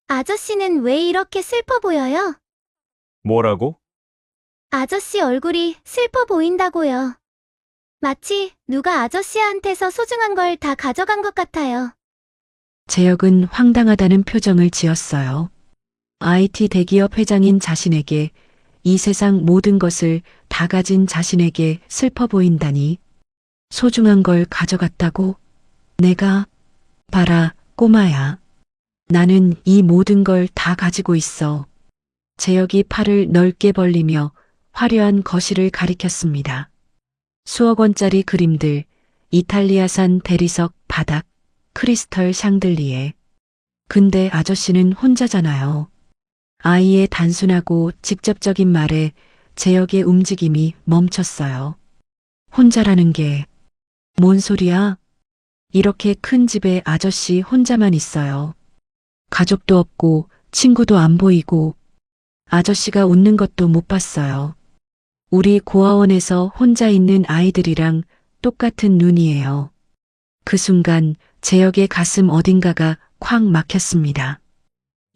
아저씨는 왜 이렇게 슬퍼 보여요? 뭐라고? 아저씨 얼굴이 슬퍼 보인다고요. 마치 누가 아저씨한테서 소중한 걸 다 가져간 것 같아요. 재혁은 황당하다는 표정을 지었어요. IT 대기업 회장인 자신에게 이 세상 모든 것을 다 가진 자신에게 슬퍼 보인다니. 소중한 걸 가져갔다고? 내가? 봐라, 꼬마야. 나는 이 모든 걸 다 가지고 있어. 재혁이 팔을 넓게 벌리며 화려한 거실을 가리켰습니다. 수억 원짜리 그림들, 이탈리아산 대리석 바닥, 크리스털 샹들리에. 근데 아저씨는 혼자잖아요. 아이의 단순하고 직접적인 말에 재혁의 움직임이 멈췄어요. 혼자라는 게 뭔 소리야? 이렇게 큰 집에 아저씨 혼자만 있어요. 가족도 없고 친구도 안 보이고 아저씨가 웃는 것도 못 봤어요. 우리 고아원에서 혼자 있는 아이들이랑 똑같은 눈이에요. 그 순간 재혁의 가슴 어딘가가 콱 막혔습니다.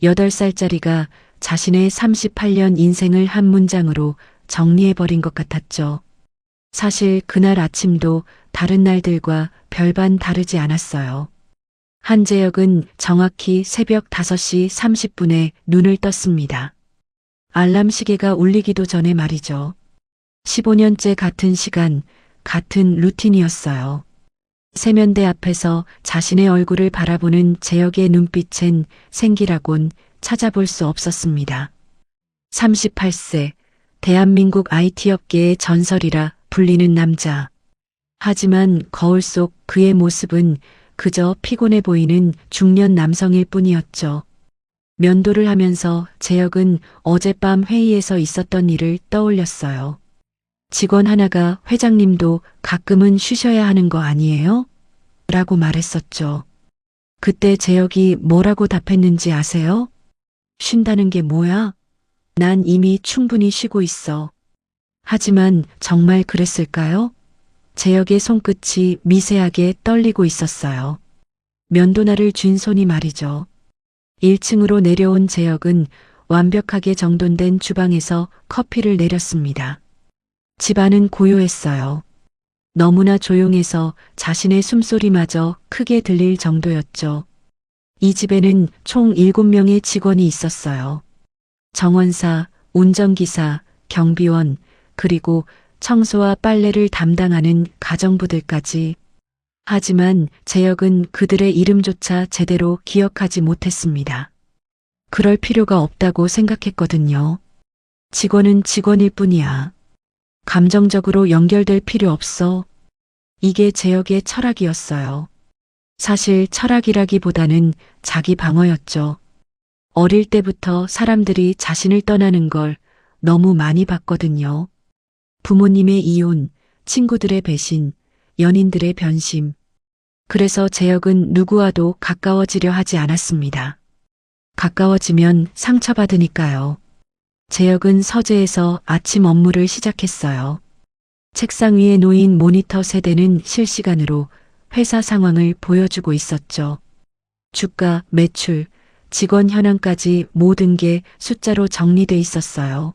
8살짜리가 자신의 38년 인생을 한 문장으로 정리해버린 것 같았죠. 사실 그날 아침도 다른 날들과 별반 다르지 않았어요. 한재혁은 정확히 새벽 5시 30분에 눈을 떴습니다. 알람 시계가 울리기도 전에 말이죠. 15년째 같은 시간, 같은 루틴이었어요. 세면대 앞에서 자신의 얼굴을 바라보는 재혁의 눈빛엔 생기라곤 찾아볼 수 없었습니다. 38세, 대한민국 IT 업계의 전설이라 불리는 남자. 하지만 거울 속 그의 모습은 그저 피곤해 보이는 중년 남성일 뿐이었죠. 면도를 하면서 재혁은 어젯밤 회의에서 있었던 일을 떠올렸어요. 직원 하나가 회장님도 가끔은 쉬셔야 하는 거 아니에요? 라고 말했었죠. 그때 재혁이 뭐라고 답했는지 아세요? 쉰다는 게 뭐야? 난 이미 충분히 쉬고 있어. 하지만 정말 그랬을까요? 재혁의 손끝이 미세하게 떨리고 있었어요. 면도날을 쥔 손이 말이죠. 1층으로 내려온 재혁은 완벽하게 정돈된 주방에서 커피를 내렸습니다. 집안은 고요했어요. 너무나 조용해서 자신의 숨소리마저 크게 들릴 정도였죠. 이 집에는 총 7명의 직원이 있었어요. 정원사, 운전기사, 경비원, 그리고 청소와 빨래를 담당하는 가정부들까지. 하지만 재혁은 그들의 이름조차 제대로 기억하지 못했습니다. 그럴 필요가 없다고 생각했거든요. 직원은 직원일 뿐이야. 감정적으로 연결될 필요 없어. 이게 재혁의 철학이었어요. 사실 철학이라기보다는 자기 방어였죠. 어릴 때부터 사람들이 자신을 떠나는 걸 너무 많이 봤거든요. 부모님의 이혼, 친구들의 배신, 연인들의 변심. 그래서 재혁은 누구와도 가까워지려 하지 않았습니다. 가까워지면 상처받으니까요. 재혁은 서재에서 아침 업무를 시작했어요. 책상 위에 놓인 모니터 세대는 실시간으로 회사 상황을 보여주고 있었죠. 주가, 매출, 직원 현황까지 모든 게 숫자로 정리돼 있었어요.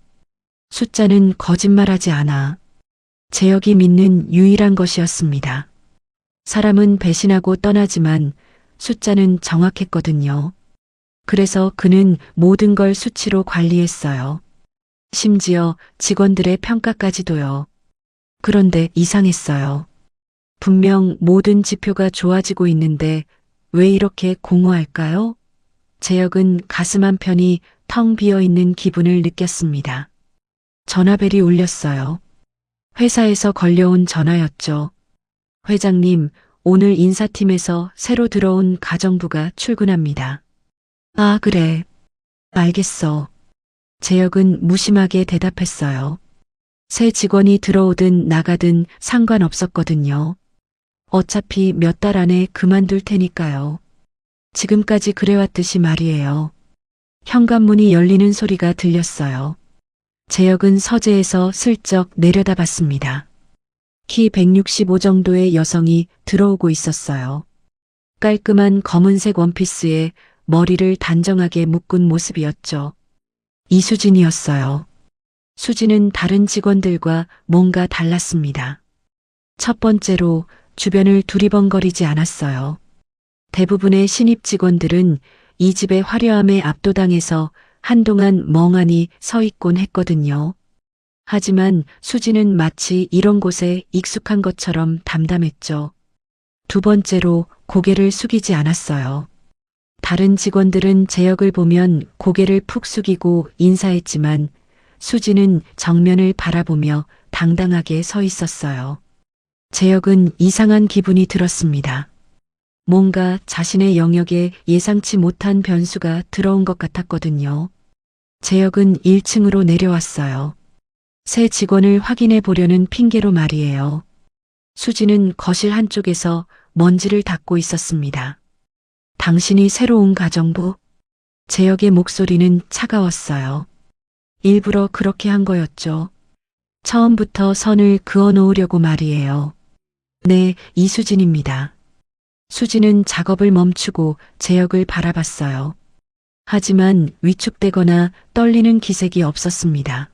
숫자는 거짓말하지 않아. 재혁이 믿는 유일한 것이었습니다. 사람은 배신하고 떠나지만 숫자는 정확했거든요. 그래서 그는 모든 걸 수치로 관리했어요. 심지어 직원들의 평가까지도요. 그런데 이상했어요. 분명 모든 지표가 좋아지고 있는데 왜 이렇게 공허할까요? 재혁은 가슴 한편이 텅 비어 있는 기분을 느꼈습니다. 전화벨이 울렸어요. 회사에서 걸려온 전화였죠. 회장님, 오늘 인사팀에서 새로 들어온 가정부가 출근합니다. 아, 그래. 알겠어. 재혁은 무심하게 대답했어요. 새 직원이 들어오든 나가든 상관없었거든요. 어차피 몇 달 안에 그만둘 테니까요. 지금까지 그래왔듯이 말이에요. 현관문이 열리는 소리가 들렸어요. 재혁은 서재에서 슬쩍 내려다봤습니다. 키 165 정도의 여성이 들어오고 있었어요. 깔끔한 검은색 원피스에 머리를 단정하게 묶은 모습이었죠. 이수진이었어요. 수진은 다른 직원들과 뭔가 달랐습니다. 첫 번째로 주변을 두리번거리지 않았어요. 대부분의 신입 직원들은 이 집의 화려함에 압도당해서 한동안 멍하니 서 있곤 했거든요. 하지만 수진은 마치 이런 곳에 익숙한 것처럼 담담했죠. 두 번째로 고개를 숙이지 않았어요. 다른 직원들은 제역을 보면 고개를 푹 숙이고 인사했지만 수진은 정면을 바라보며 당당하게 서 있었어요. 제역은 이상한 기분이 들었습니다. 뭔가 자신의 영역에 예상치 못한 변수가 들어온 것 같았거든요. 제역은 1층으로 내려왔어요. 새 직원을 확인해 보려는 핑계로 말이에요. 수진은 거실 한쪽에서 먼지를 닦고 있었습니다. 당신이 새로 온 가정부? 제역의 목소리는 차가웠어요. 일부러 그렇게 한 거였죠. 처음부터 선을 그어 놓으려고 말이에요. 네, 이수진입니다. 수진은 작업을 멈추고 제역을 바라봤어요. 하지만 위축되거나 떨리는 기색이 없었습니다.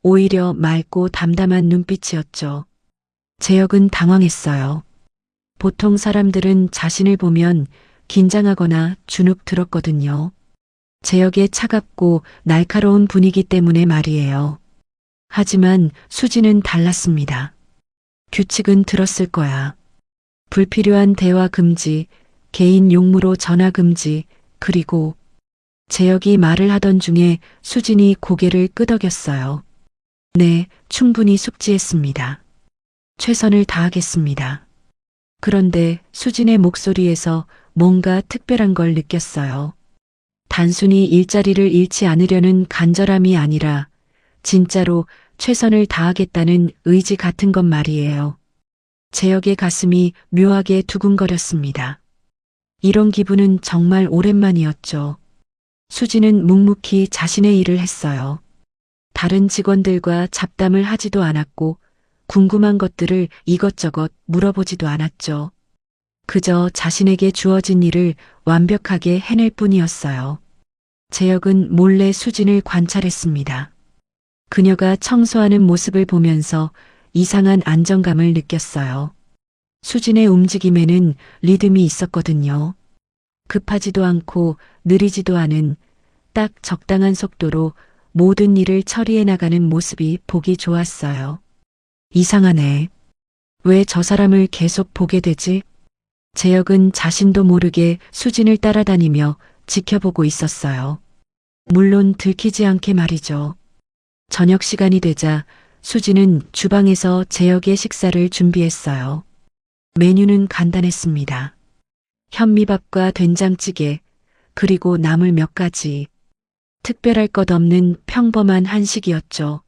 오히려 맑고 담담한 눈빛이었죠. 제역은 당황했어요. 보통 사람들은 자신을 보면 긴장하거나 주눅 들었거든요. 제역의 차갑고 날카로운 분위기 때문에 말이에요. 하지만 수진은 달랐습니다. 규칙은 들었을 거야. 불필요한 대화 금지, 개인 용무로 전화 금지, 그리고 제역이 말을 하던 중에 수진이 고개를 끄덕였어요. 네, 충분히 숙지했습니다. 최선을 다하겠습니다. 그런데 수진의 목소리에서 뭔가 특별한 걸 느꼈어요. 단순히 일자리를 잃지 않으려는 간절함이 아니라 진짜로 최선을 다하겠다는 의지 같은 것 말이에요. 제역의 가슴이 묘하게 두근거렸습니다. 이런 기분은 정말 오랜만이었죠. 수진은 묵묵히 자신의 일을 했어요. 다른 직원들과 잡담을 하지도 않았고 궁금한 것들을 이것저것 물어보지도 않았죠. 그저 자신에게 주어진 일을 완벽하게 해낼 뿐이었어요. 제역은 몰래 수진을 관찰했습니다. 그녀가 청소하는 모습을 보면서 이상한 안정감을 느꼈어요. 수진의 움직임에는 리듬이 있었거든요. 급하지도 않고 느리지도 않은 딱 적당한 속도로 모든 일을 처리해 나가는 모습이 보기 좋았어요. 이상하네. 왜 저 사람을 계속 보게 되지? 제역은 자신도 모르게 수진을 따라다니며 지켜보고 있었어요. 물론 들키지 않게 말이죠. 저녁 시간이 되자 수진은 주방에서 제역의 식사를 준비했어요. 메뉴는 간단했습니다. 현미밥과 된장찌개, 그리고 나물 몇 가지. 특별할 것 없는 평범한 한식이었죠.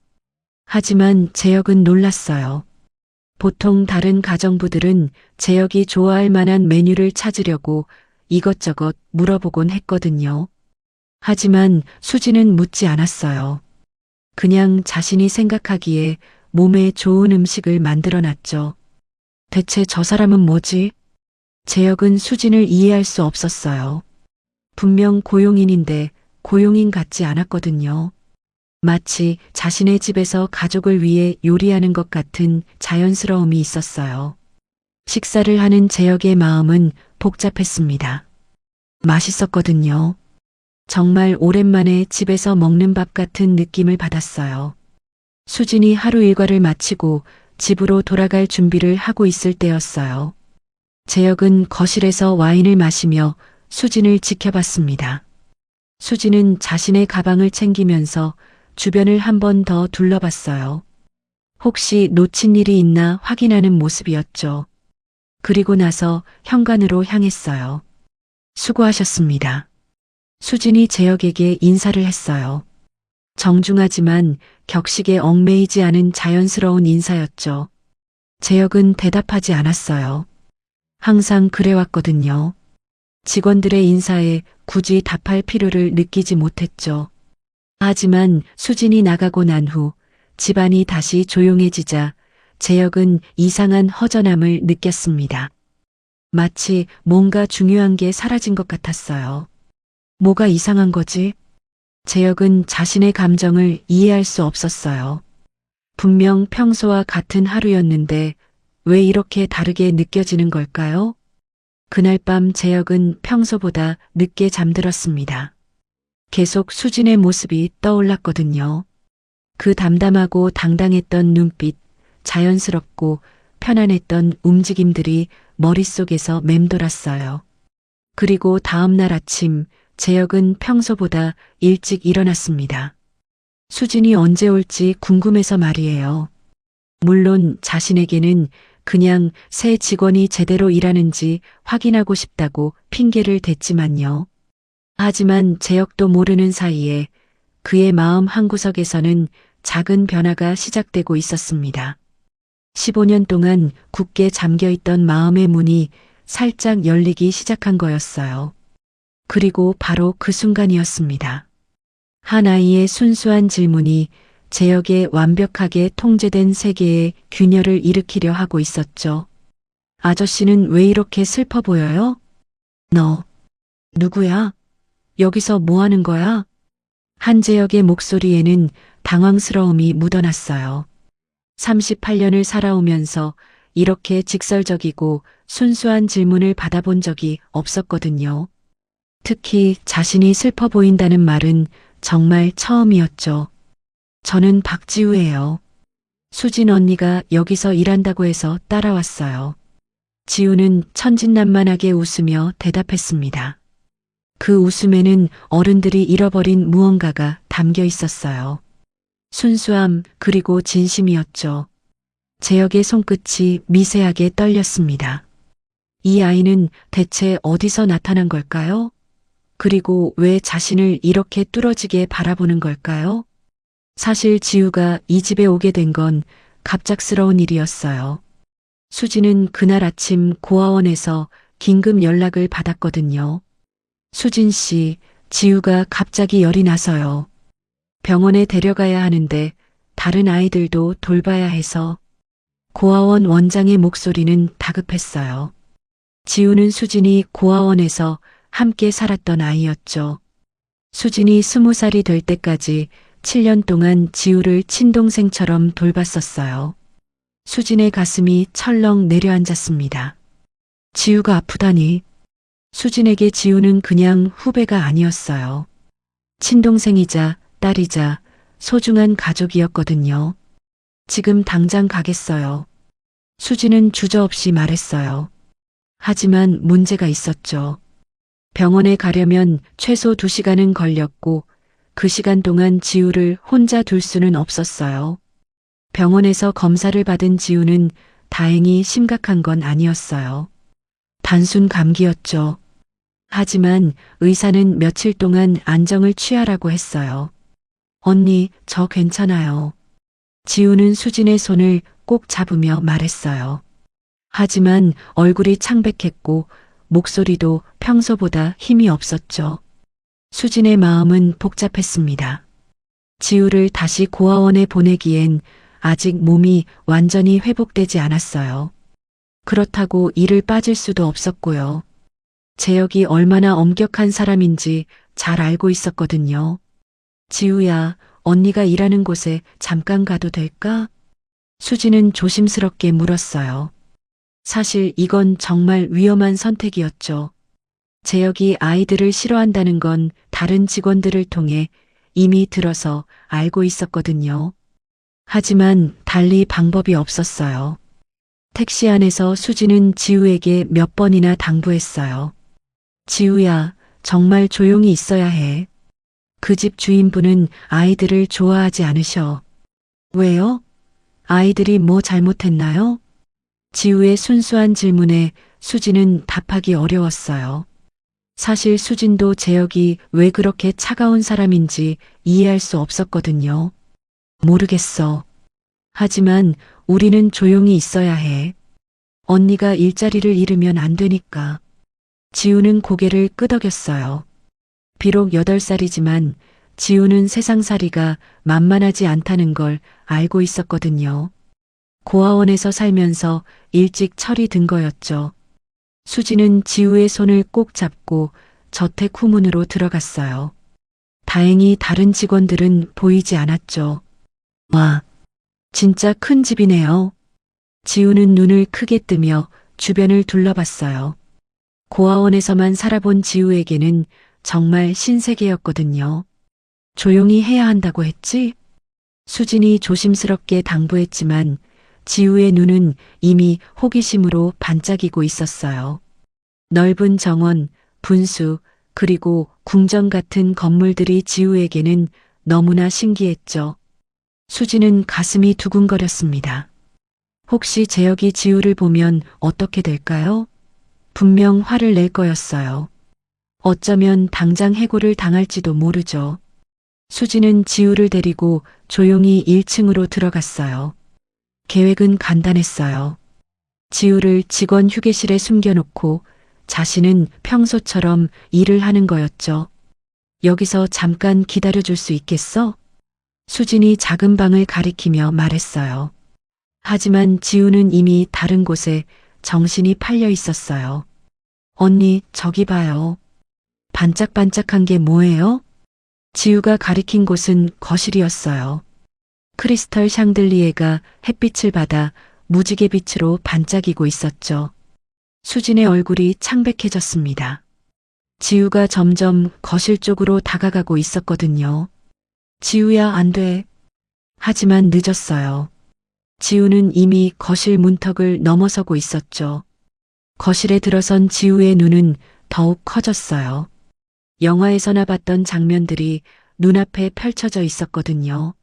하지만 제역은 놀랐어요. 보통 다른 가정부들은 제역이 좋아할 만한 메뉴를 찾으려고 이것저것 물어보곤 했거든요. 하지만 수진은 묻지 않았어요. 그냥 자신이 생각하기에 몸에 좋은 음식을 만들어 놨죠. 대체 저 사람은 뭐지? 제역은 수진을 이해할 수 없었어요. 분명 고용인인데 고용인 같지 않았거든요. 마치 자신의 집에서 가족을 위해 요리하는 것 같은 자연스러움이 있었어요. 식사를 하는 제역의 마음은 복잡했습니다. 맛있었거든요. 정말 오랜만에 집에서 먹는 밥 같은 느낌을 받았어요. 수진이 하루 일과를 마치고 집으로 돌아갈 준비를 하고 있을 때였어요. 제역은 거실에서 와인을 마시며 수진을 지켜봤습니다. 수진은 자신의 가방을 챙기면서 주변을 한 번 더 둘러봤어요. 혹시 놓친 일이 있나 확인하는 모습이었죠. 그리고 나서 현관으로 향했어요. 수고하셨습니다. 수진이 제역에게 인사를 했어요. 정중하지만 격식에 얽매이지 않은 자연스러운 인사였죠. 제역은 대답하지 않았어요. 항상 그래왔거든요. 직원들의 인사에 굳이 답할 필요를 느끼지 못했죠. 하지만 수진이 나가고 난 후 집안이 다시 조용해지자 제역은 이상한 허전함을 느꼈습니다. 마치 뭔가 중요한 게 사라진 것 같았어요. 뭐가 이상한 거지? 재혁은 자신의 감정을 이해할 수 없었어요. 분명 평소와 같은 하루였는데 왜 이렇게 다르게 느껴지는 걸까요? 그날 밤 재혁은 평소보다 늦게 잠들었습니다. 계속 수진의 모습이 떠올랐거든요. 그 담담하고 당당했던 눈빛, 자연스럽고 편안했던 움직임들이 머릿속에서 맴돌았어요. 그리고 다음 날 아침 재혁은 평소보다 일찍 일어났습니다. 수진이 언제 올지 궁금해서 말이에요. 물론 자신에게는 그냥 새 직원이 제대로 일하는지 확인하고 싶다고 핑계를 댔지만요. 하지만 재혁도 모르는 사이에 그의 마음 한구석에서는 작은 변화가 시작되고 있었습니다. 15년 동안 굳게 잠겨있던 마음의 문이 살짝 열리기 시작한 거였어요. 그리고 바로 그 순간이었습니다. 한 아이의 순수한 질문이 재혁의 완벽하게 통제된 세계에 균열을 일으키려 하고 있었죠. 아저씨는 왜 이렇게 슬퍼 보여요? 너, 누구야? 여기서 뭐 하는 거야? 한재혁의 목소리에는 당황스러움이 묻어났어요. 38년을 살아오면서 이렇게 직설적이고 순수한 질문을 받아본 적이 없었거든요. 특히 자신이 슬퍼 보인다는 말은 정말 처음이었죠. 저는 박지우예요. 수진 언니가 여기서 일한다고 해서 따라왔어요. 지우는 천진난만하게 웃으며 대답했습니다. 그 웃음에는 어른들이 잃어버린 무언가가 담겨 있었어요. 순수함 그리고 진심이었죠. 재혁의 손끝이 미세하게 떨렸습니다. 이 아이는 대체 어디서 나타난 걸까요? 그리고 왜 자신을 이렇게 뚫어지게 바라보는 걸까요? 사실 지우가 이 집에 오게 된 건 갑작스러운 일이었어요. 수진은 그날 아침 고아원에서 긴급 연락을 받았거든요. 수진 씨, 지우가 갑자기 열이 나서요. 병원에 데려가야 하는데 다른 아이들도 돌봐야 해서. 고아원 원장의 목소리는 다급했어요. 지우는 수진이 고아원에서 함께 살았던 아이였죠. 수진이 20살이 될 때까지 7년 동안 지우를 친동생처럼 돌봤었어요. 수진의 가슴이 철렁 내려앉았습니다. 지우가 아프다니. 수진에게 지우는 그냥 후배가 아니었어요. 친동생이자 딸이자 소중한 가족이었거든요. 지금 당장 가겠어요. 수진은 주저없이 말했어요. 하지만 문제가 있었죠. 병원에 가려면 최소 2시간은 걸렸고 그 시간 동안 지우를 혼자 둘 수는 없었어요. 병원에서 검사를 받은 지우는 다행히 심각한 건 아니었어요. 단순 감기였죠. 하지만 의사는 며칠 동안 안정을 취하라고 했어요. 언니, 저 괜찮아요. 지우는 수진의 손을 꼭 잡으며 말했어요. 하지만 얼굴이 창백했고 목소리도 평소보다 힘이 없었죠. 수진의 마음은 복잡했습니다. 지우를 다시 고아원에 보내기엔 아직 몸이 완전히 회복되지 않았어요. 그렇다고 이를 빠질 수도 없었고요. 재혁이 얼마나 엄격한 사람인지 잘 알고 있었거든요. 지우야, 언니가 일하는 곳에 잠깐 가도 될까? 수진은 조심스럽게 물었어요. 사실 이건 정말 위험한 선택이었죠. 재혁이 아이들을 싫어한다는 건 다른 직원들을 통해 이미 들어서 알고 있었거든요. 하지만 달리 방법이 없었어요. 택시 안에서 수진은 지우에게 몇 번이나 당부했어요. 지우야, 정말 조용히 있어야 해. 그 집 주인분은 아이들을 좋아하지 않으셔. 왜요? 아이들이 뭐 잘못했나요? 지우의 순수한 질문에 수진은 답하기 어려웠어요. 사실 수진도 재혁이 왜 그렇게 차가운 사람인지 이해할 수 없었거든요. 모르겠어. 하지만 우리는 조용히 있어야 해. 언니가 일자리를 잃으면 안 되니까. 지우는 고개를 끄덕였어요. 비록 8살이지만 지우는 세상살이가 만만하지 않다는 걸 알고 있었거든요. 고아원에서 살면서 일찍 철이 든 거였죠. 수지는 지우의 손을 꼭 잡고 저택 후문으로 들어갔어요. 다행히 다른 직원들은 보이지 않았죠. 와, 진짜 큰 집이네요. 지우는 눈을 크게 뜨며 주변을 둘러봤어요. 고아원에서만 살아본 지우에게는 정말 신세계였거든요. 조용히 해야 한다고 했지? 수진이 조심스럽게 당부했지만 지우의 눈은 이미 호기심으로 반짝이고 있었어요. 넓은 정원, 분수, 그리고 궁전 같은 건물들이 지우에게는 너무나 신기했죠. 수진은 가슴이 두근거렸습니다. 혹시 재혁이 지우를 보면 어떻게 될까요? 분명 화를 낼 거였어요. 어쩌면 당장 해고를 당할지도 모르죠. 수진은 지우를 데리고 조용히 1층으로 들어갔어요. 계획은 간단했어요. 지우를 직원 휴게실에 숨겨놓고 자신은 평소처럼 일을 하는 거였죠. 여기서 잠깐 기다려줄 수 있겠어? 수진이 작은 방을 가리키며 말했어요. 하지만 지우는 이미 다른 곳에 정신이 팔려 있었어요. 언니, 저기 봐요. 반짝반짝한 게 뭐예요? 지우가 가리킨 곳은 거실이었어요. 크리스털 샹들리에가 햇빛을 받아 무지개 빛으로 반짝이고 있었죠. 수진의 얼굴이 창백해졌습니다. 지우가 점점 거실 쪽으로 다가가고 있었거든요. 지우야, 안 돼. 하지만 늦었어요. 지우는 이미 거실 문턱을 넘어서고 있었죠. 거실에 들어선 지우의 눈은 더욱 커졌어요. 영화에서나 봤던 장면들이 눈앞에 펼쳐져 있었거든요.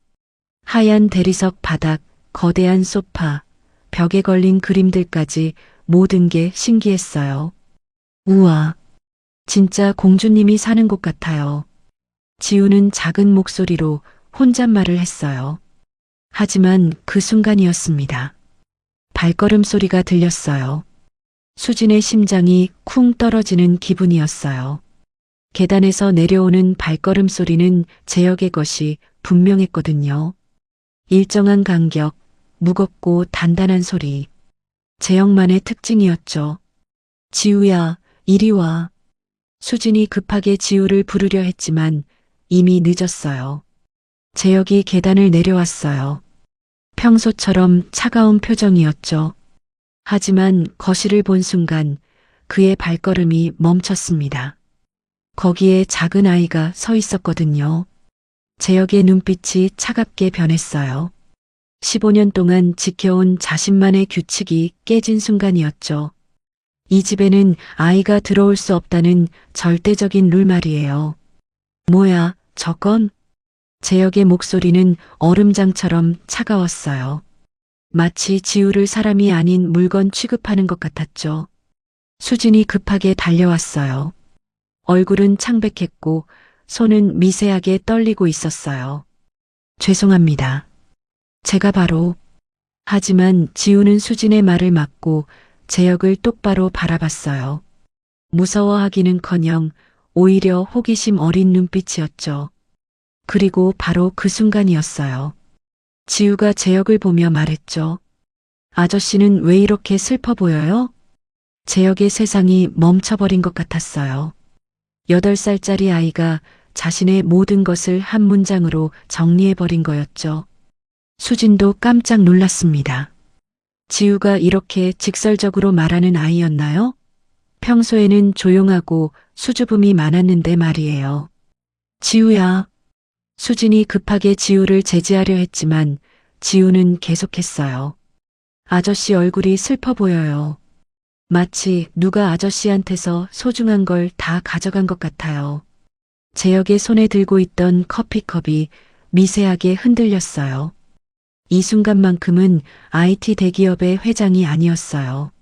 하얀 대리석 바닥, 거대한 소파, 벽에 걸린 그림들까지 모든 게 신기했어요. 우와, 진짜 공주님이 사는 곳 같아요. 지우는 작은 목소리로 혼잣말을 했어요. 하지만 그 순간이었습니다. 발걸음 소리가 들렸어요. 수진의 심장이 쿵 떨어지는 기분이었어요. 계단에서 내려오는 발걸음 소리는 재혁의 것이 분명했거든요. 일정한 간격, 무겁고 단단한 소리. 재혁만의 특징이었죠. 지우야, 이리 와. 수진이 급하게 지우를 부르려 했지만 이미 늦었어요. 재혁이 계단을 내려왔어요. 평소처럼 차가운 표정이었죠. 하지만 거실을 본 순간 그의 발걸음이 멈췄습니다. 거기에 작은 아이가 서 있었거든요. 재혁의 눈빛이 차갑게 변했어요. 15년 동안 지켜온 자신만의 규칙이 깨진 순간이었죠. 이 집에는 아이가 들어올 수 없다는 절대적인 룰 말이에요. 뭐야, 저건? 재혁의 목소리는 얼음장처럼 차가웠어요. 마치 지우를 사람이 아닌 물건 취급하는 것 같았죠. 수진이 급하게 달려왔어요. 얼굴은 창백했고 손은 미세하게 떨리고 있었어요. 죄송합니다. 제가 바로. 하지만 지우는 수진의 말을 막고 재혁을 똑바로 바라봤어요. 무서워하기는커녕 오히려 호기심 어린 눈빛이었죠. 그리고 바로 그 순간이었어요. 지우가 재혁을 보며 말했죠. 아저씨는 왜 이렇게 슬퍼 보여요? 재혁의 세상이 멈춰버린 것 같았어요. 8살짜리 아이가 자신의 모든 것을 한 문장으로 정리해버린 거였죠. 수진도 깜짝 놀랐습니다. 지우가 이렇게 직설적으로 말하는 아이였나요? 평소에는 조용하고 수줍음이 많았는데 말이에요. 지우야. 수진이 급하게 지우를 제지하려 했지만 지우는 계속했어요. 아저씨 얼굴이 슬퍼 보여요. 마치 누가 아저씨한테서 소중한 걸 다 가져간 것 같아요. 재혁의 손에 들고 있던 커피컵이 미세하게 흔들렸어요. 이 순간만큼은 IT 대기업의 회장이 아니었어요.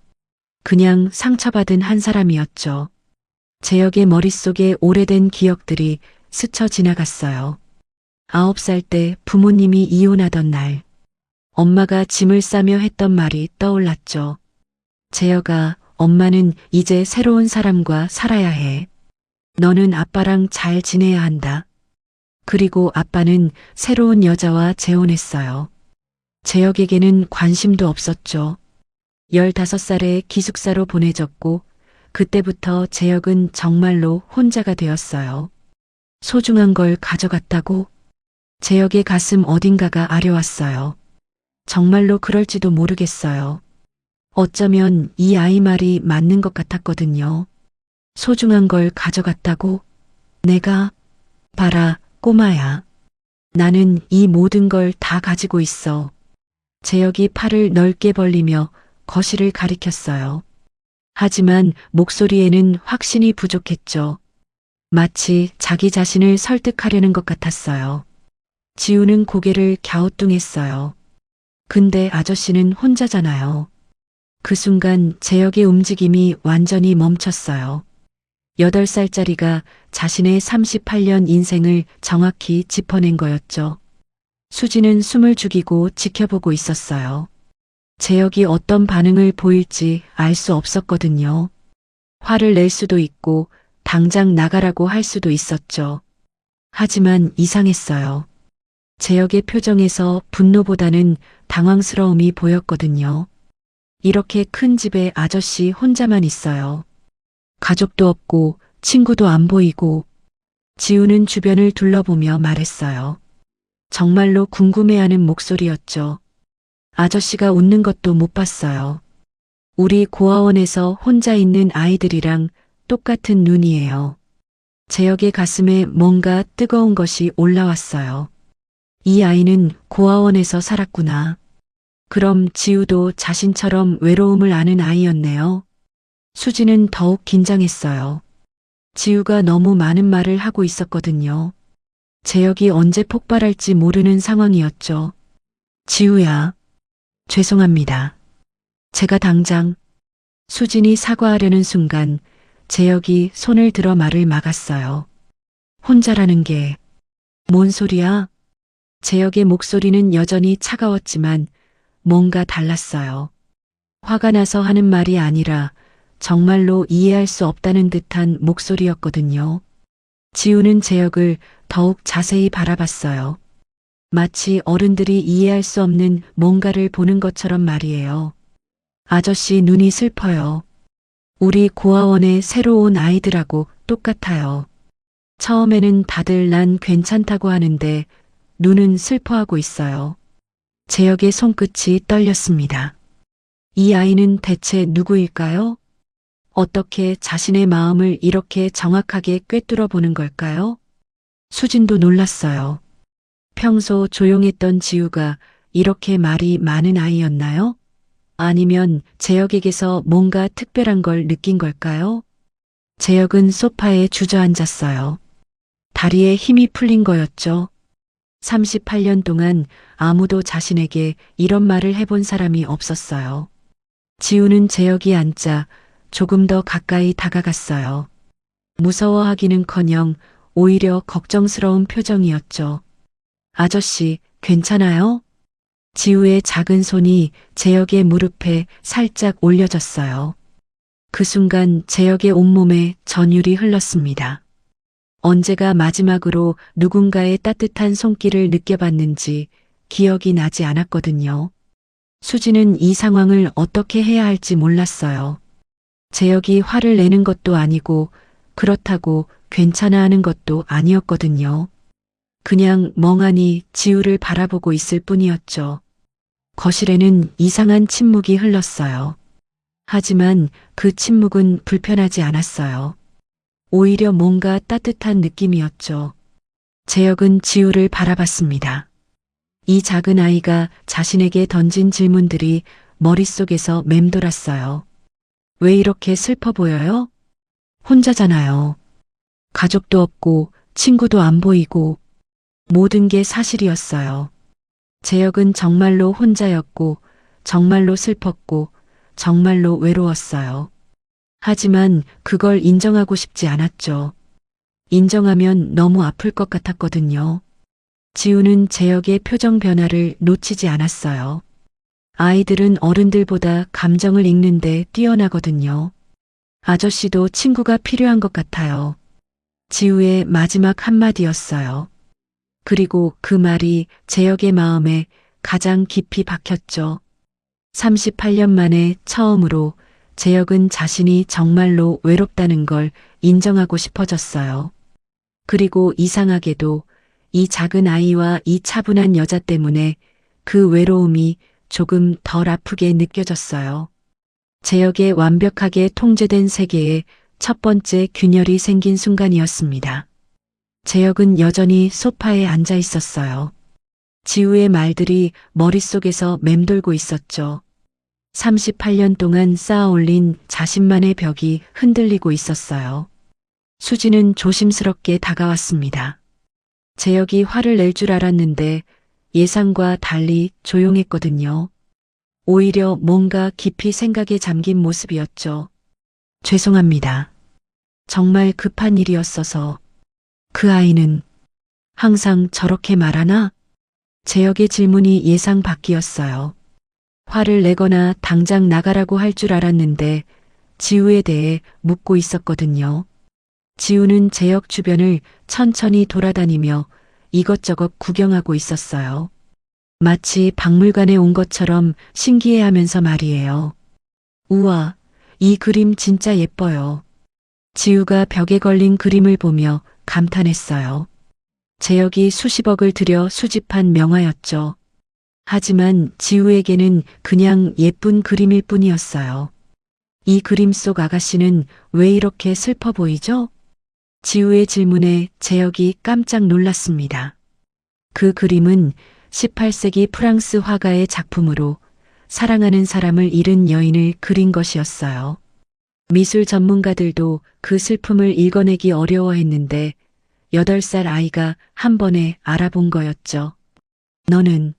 그냥 상처받은 한 사람이었죠. 재혁의 머릿속에 오래된 기억들이 스쳐 지나갔어요. 9살 때 부모님이 이혼하던 날, 엄마가 짐을 싸며 했던 말이 떠올랐죠. 재혁아, 엄마는 이제 새로운 사람과 살아야 해. 너는 아빠랑 잘 지내야 한다. 그리고 아빠는 새로운 여자와 재혼했어요. 재혁에게는 관심도 없었죠. 15살에 기숙사로 보내졌고 그때부터 재혁은 정말로 혼자가 되었어요. 소중한 걸 가져갔다고? 재혁의 가슴 어딘가가 아려왔어요. 정말로 그럴지도 모르겠어요. 어쩌면 이 아이 말이 맞는 것 같았거든요. 소중한 걸 가져갔다고? 내가? 봐라, 꼬마야. 나는 이 모든 걸 다 가지고 있어. 재혁이 팔을 넓게 벌리며 거실을 가리켰어요. 하지만 목소리에는 확신이 부족했죠. 마치 자기 자신을 설득하려는 것 같았어요. 지우는 고개를 갸우뚱했어요. 근데 아저씨는 혼자잖아요. 그 순간 재혁의 움직임이 완전히 멈췄어요. 8살짜리가 자신의 38년 인생을 정확히 짚어낸 거였죠. 수지는 숨을 죽이고 지켜보고 있었어요. 재혁이 어떤 반응을 보일지 알 수 없었거든요. 화를 낼 수도 있고 당장 나가라고 할 수도 있었죠. 하지만 이상했어요. 재혁의 표정에서 분노보다는 당황스러움이 보였거든요. 이렇게 큰 집에 아저씨 혼자만 있어요. 가족도 없고 친구도 안 보이고. 지우는 주변을 둘러보며 말했어요. 정말로 궁금해하는 목소리였죠. 아저씨가 웃는 것도 못 봤어요. 우리 고아원에서 혼자 있는 아이들이랑 똑같은 눈이에요. 재혁의 가슴에 뭔가 뜨거운 것이 올라왔어요. 이 아이는 고아원에서 살았구나. 그럼 지우도 자신처럼 외로움을 아는 아이였네요. 수지는 더욱 긴장했어요. 지우가 너무 많은 말을 하고 있었거든요. 재혁이 언제 폭발할지 모르는 상황이었죠. 지우야. 죄송합니다. 제가 당장. 수진이 사과하려는 순간 재혁이 손을 들어 말을 막았어요. 혼자라는 게 뭔 소리야? 재혁의 목소리는 여전히 차가웠지만 뭔가 달랐어요. 화가 나서 하는 말이 아니라 정말로 이해할 수 없다는 듯한 목소리였거든요. 지우는 재혁을 더욱 자세히 바라봤어요. 마치 어른들이 이해할 수 없는 뭔가를 보는 것처럼 말이에요. 아저씨 눈이 슬퍼요. 우리 고아원에 새로 온 아이들하고 똑같아요. 처음에는 다들 난 괜찮다고 하는데 눈은 슬퍼하고 있어요. 재혁의 손끝이 떨렸습니다. 이 아이는 대체 누구일까요? 어떻게 자신의 마음을 이렇게 정확하게 꿰뚫어 보는 걸까요? 수진도 놀랐어요. 평소 조용했던 지우가 이렇게 말이 많은 아이였나요? 아니면 재혁에게서 뭔가 특별한 걸 느낀 걸까요? 재혁은 소파에 주저앉았어요. 다리에 힘이 풀린 거였죠. 38년 동안 아무도 자신에게 이런 말을 해본 사람이 없었어요. 지우는 재혁이 앉자 조금 더 가까이 다가갔어요. 무서워하기는커녕 오히려 걱정스러운 표정이었죠. 아저씨, 괜찮아요? 지우의 작은 손이 재혁의 무릎에 살짝 올려졌어요. 그 순간 재혁의 온몸에 전율이 흘렀습니다. 언제가 마지막으로 누군가의 따뜻한 손길을 느껴봤는지 기억이 나지 않았거든요. 수지는 이 상황을 어떻게 해야 할지 몰랐어요. 재혁이 화를 내는 것도 아니고 그렇다고 괜찮아 하는 것도 아니었거든요. 그냥 멍하니 지우를 바라보고 있을 뿐이었죠. 거실에는 이상한 침묵이 흘렀어요. 하지만 그 침묵은 불편하지 않았어요. 오히려 뭔가 따뜻한 느낌이었죠. 재혁은 지우를 바라봤습니다. 이 작은 아이가 자신에게 던진 질문들이 머릿속에서 맴돌았어요. 왜 이렇게 슬퍼 보여요? 혼자잖아요. 가족도 없고 친구도 안 보이고 모든 게 사실이었어요. 재혁은 정말로 혼자였고 정말로 슬펐고 정말로 외로웠어요. 하지만 그걸 인정하고 싶지 않았죠. 인정하면 너무 아플 것 같았거든요. 지우는 재혁의 표정 변화를 놓치지 않았어요. 아이들은 어른들보다 감정을 읽는데 뛰어나거든요. 아저씨도 친구가 필요한 것 같아요. 지우의 마지막 한마디였어요. 그리고 그 말이 재혁의 마음에 가장 깊이 박혔죠. 38년 만에 처음으로 재혁은 자신이 정말로 외롭다는 걸 인정하고 싶어졌어요. 그리고 이상하게도 이 작은 아이와 이 차분한 여자 때문에 그 외로움이 조금 덜 아프게 느껴졌어요. 재혁의 완벽하게 통제된 세계에 첫 번째 균열이 생긴 순간이었습니다. 재혁은 여전히 소파에 앉아 있었어요. 지우의 말들이 머릿속에서 맴돌고 있었죠. 38년 동안 쌓아 올린 자신만의 벽이 흔들리고 있었어요. 수지는 조심스럽게 다가왔습니다. 재혁이 화를 낼 줄 알았는데 예상과 달리 조용했거든요. 오히려 뭔가 깊이 생각에 잠긴 모습이었죠. 죄송합니다. 정말 급한 일이었어서. 그 아이는 항상 저렇게 말하나? 재혁의 질문이 예상 밖이었어요. 화를 내거나 당장 나가라고 할 줄 알았는데 지우에 대해 묻고 있었거든요. 지우는 재혁 주변을 천천히 돌아다니며 이것저것 구경하고 있었어요. 마치 박물관에 온 것처럼 신기해하면서 말이에요. 우와, 이 그림 진짜 예뻐요. 지우가 벽에 걸린 그림을 보며 감탄했어요. 재혁이 수십억을 들여 수집한 명화였죠. 하지만 지우에게는 그냥 예쁜 그림일 뿐이었어요. 이 그림 속 아가씨는 왜 이렇게 슬퍼 보이죠? 지우의 질문에 재혁이 깜짝 놀랐습니다. 그 그림은 18세기 프랑스 화가의 작품으로 사랑하는 사람을 잃은 여인을 그린 것이었어요. 미술 전문가들도 그 슬픔을 읽어내기 어려워했는데 8살 아이가 한 번에 알아본 거였죠. 너는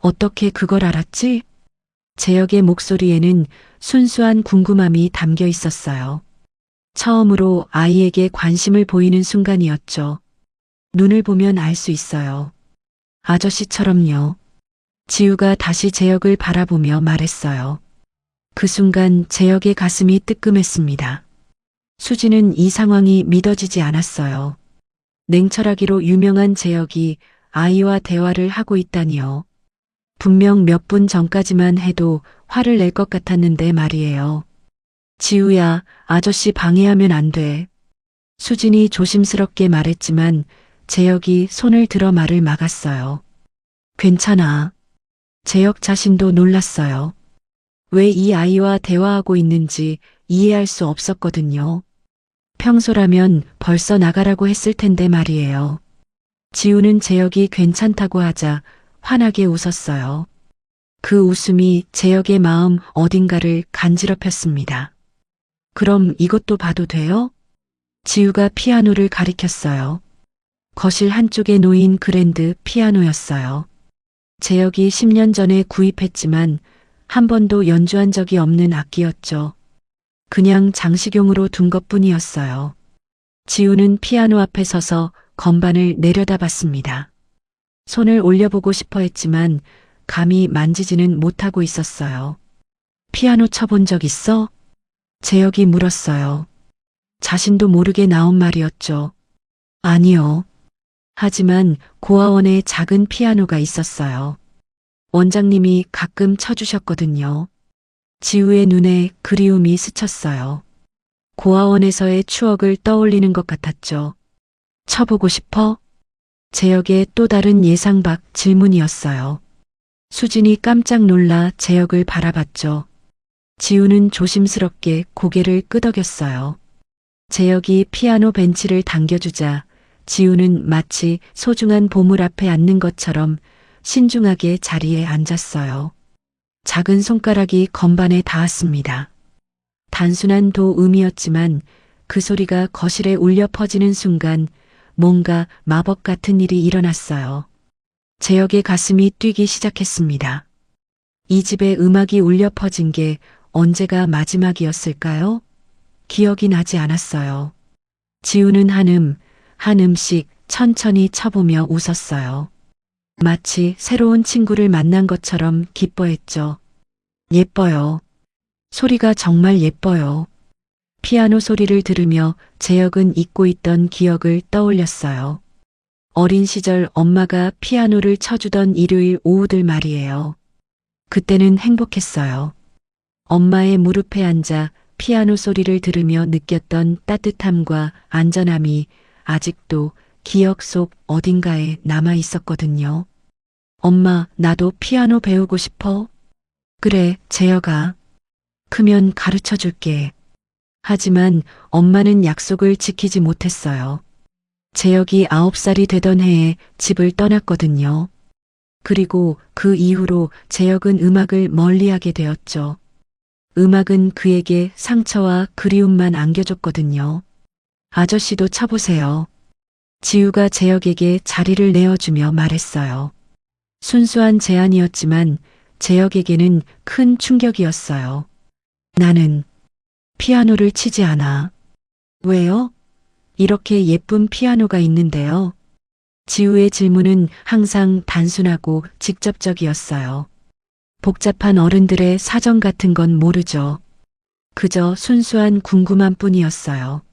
어떻게 그걸 알았지? 재혁의 목소리에는 순수한 궁금함이 담겨 있었어요. 처음으로 아이에게 관심을 보이는 순간이었죠. 눈을 보면 알 수 있어요. 아저씨처럼요. 지우가 다시 재혁을 바라보며 말했어요. 그 순간 재혁의 가슴이 뜨끔했습니다. 수지는 이 상황이 믿어지지 않았어요. 냉철하기로 유명한 재혁이 아이와 대화를 하고 있다니요. 분명 몇 분 전까지만 해도 화를 낼 것 같았는데 말이에요. 지우야, 아저씨 방해하면 안 돼. 수진이 조심스럽게 말했지만 재혁이 손을 들어 말을 막았어요. 괜찮아. 재혁 자신도 놀랐어요. 왜 이 아이와 대화하고 있는지 이해할 수 없었거든요. 평소라면 벌써 나가라고 했을 텐데 말이에요. 지우는 재혁이 괜찮다고 하자 환하게 웃었어요. 그 웃음이 재혁의 마음 어딘가를 간지럽혔습니다. 그럼 이것도 봐도 돼요? 지우가 피아노를 가리켰어요. 거실 한쪽에 놓인 그랜드 피아노였어요. 재혁이 10년 전에 구입했지만 한 번도 연주한 적이 없는 악기였죠. 그냥 장식용으로 둔 것뿐이었어요. 지우는 피아노 앞에 서서 건반을 내려다봤습니다. 손을 올려보고 싶어 했지만 감히 만지지는 못하고 있었어요. 피아노 쳐본 적 있어? 재혁이 물었어요. 자신도 모르게 나온 말이었죠. 아니요. 하지만 고아원에 작은 피아노가 있었어요. 원장님이 가끔 쳐주셨거든요. 지우의 눈에 그리움이 스쳤어요. 고아원에서의 추억을 떠올리는 것 같았죠. 쳐보고 싶어? 재혁의 또 다른 예상 밖 질문이었어요. 수진이 깜짝 놀라 재혁을 바라봤죠. 지우는 조심스럽게 고개를 끄덕였어요. 재혁이 피아노 벤치를 당겨주자 지우는 마치 소중한 보물 앞에 앉는 것처럼 신중하게 자리에 앉았어요. 작은 손가락이 건반에 닿았습니다. 단순한 도음이었지만 그 소리가 거실에 울려 퍼지는 순간 뭔가 마법 같은 일이 일어났어요. 재혁의 가슴이 뛰기 시작했습니다. 이 집에 음악이 울려 퍼진 게 언제가 마지막이었을까요? 기억이 나지 않았어요. 지우는 한 음씩 천천히 쳐보며 웃었어요. 마치 새로운 친구를 만난 것처럼 기뻐했죠. 예뻐요. 소리가 정말 예뻐요. 피아노 소리를 들으며 재혁은 잊고 있던 기억을 떠올렸어요. 어린 시절 엄마가 피아노를 쳐주던 일요일 오후들 말이에요. 그때는 행복했어요. 엄마의 무릎에 앉아 피아노 소리를 들으며 느꼈던 따뜻함과 안전함이 아직도 기억 속 어딘가에 남아 있었거든요. 엄마, 나도 피아노 배우고 싶어. 그래, 재혁아. 크면 가르쳐 줄게. 하지만 엄마는 약속을 지키지 못했어요. 재혁이 9살이 되던 해에 집을 떠났거든요. 그리고 그 이후로 재혁은 음악을 멀리하게 되었죠. 음악은 그에게 상처와 그리움만 안겨줬거든요. 아저씨도 쳐보세요. 지우가 재혁에게 자리를 내어주며 말했어요. 순수한 제안이었지만 재혁에게는 큰 충격이었어요. 나는 피아노를 치지 않아. 왜요? 이렇게 예쁜 피아노가 있는데요. 지우의 질문은 항상 단순하고 직접적이었어요. 복잡한 어른들의 사정 같은 건 모르죠. 그저 순수한 궁금함 뿐이었어요.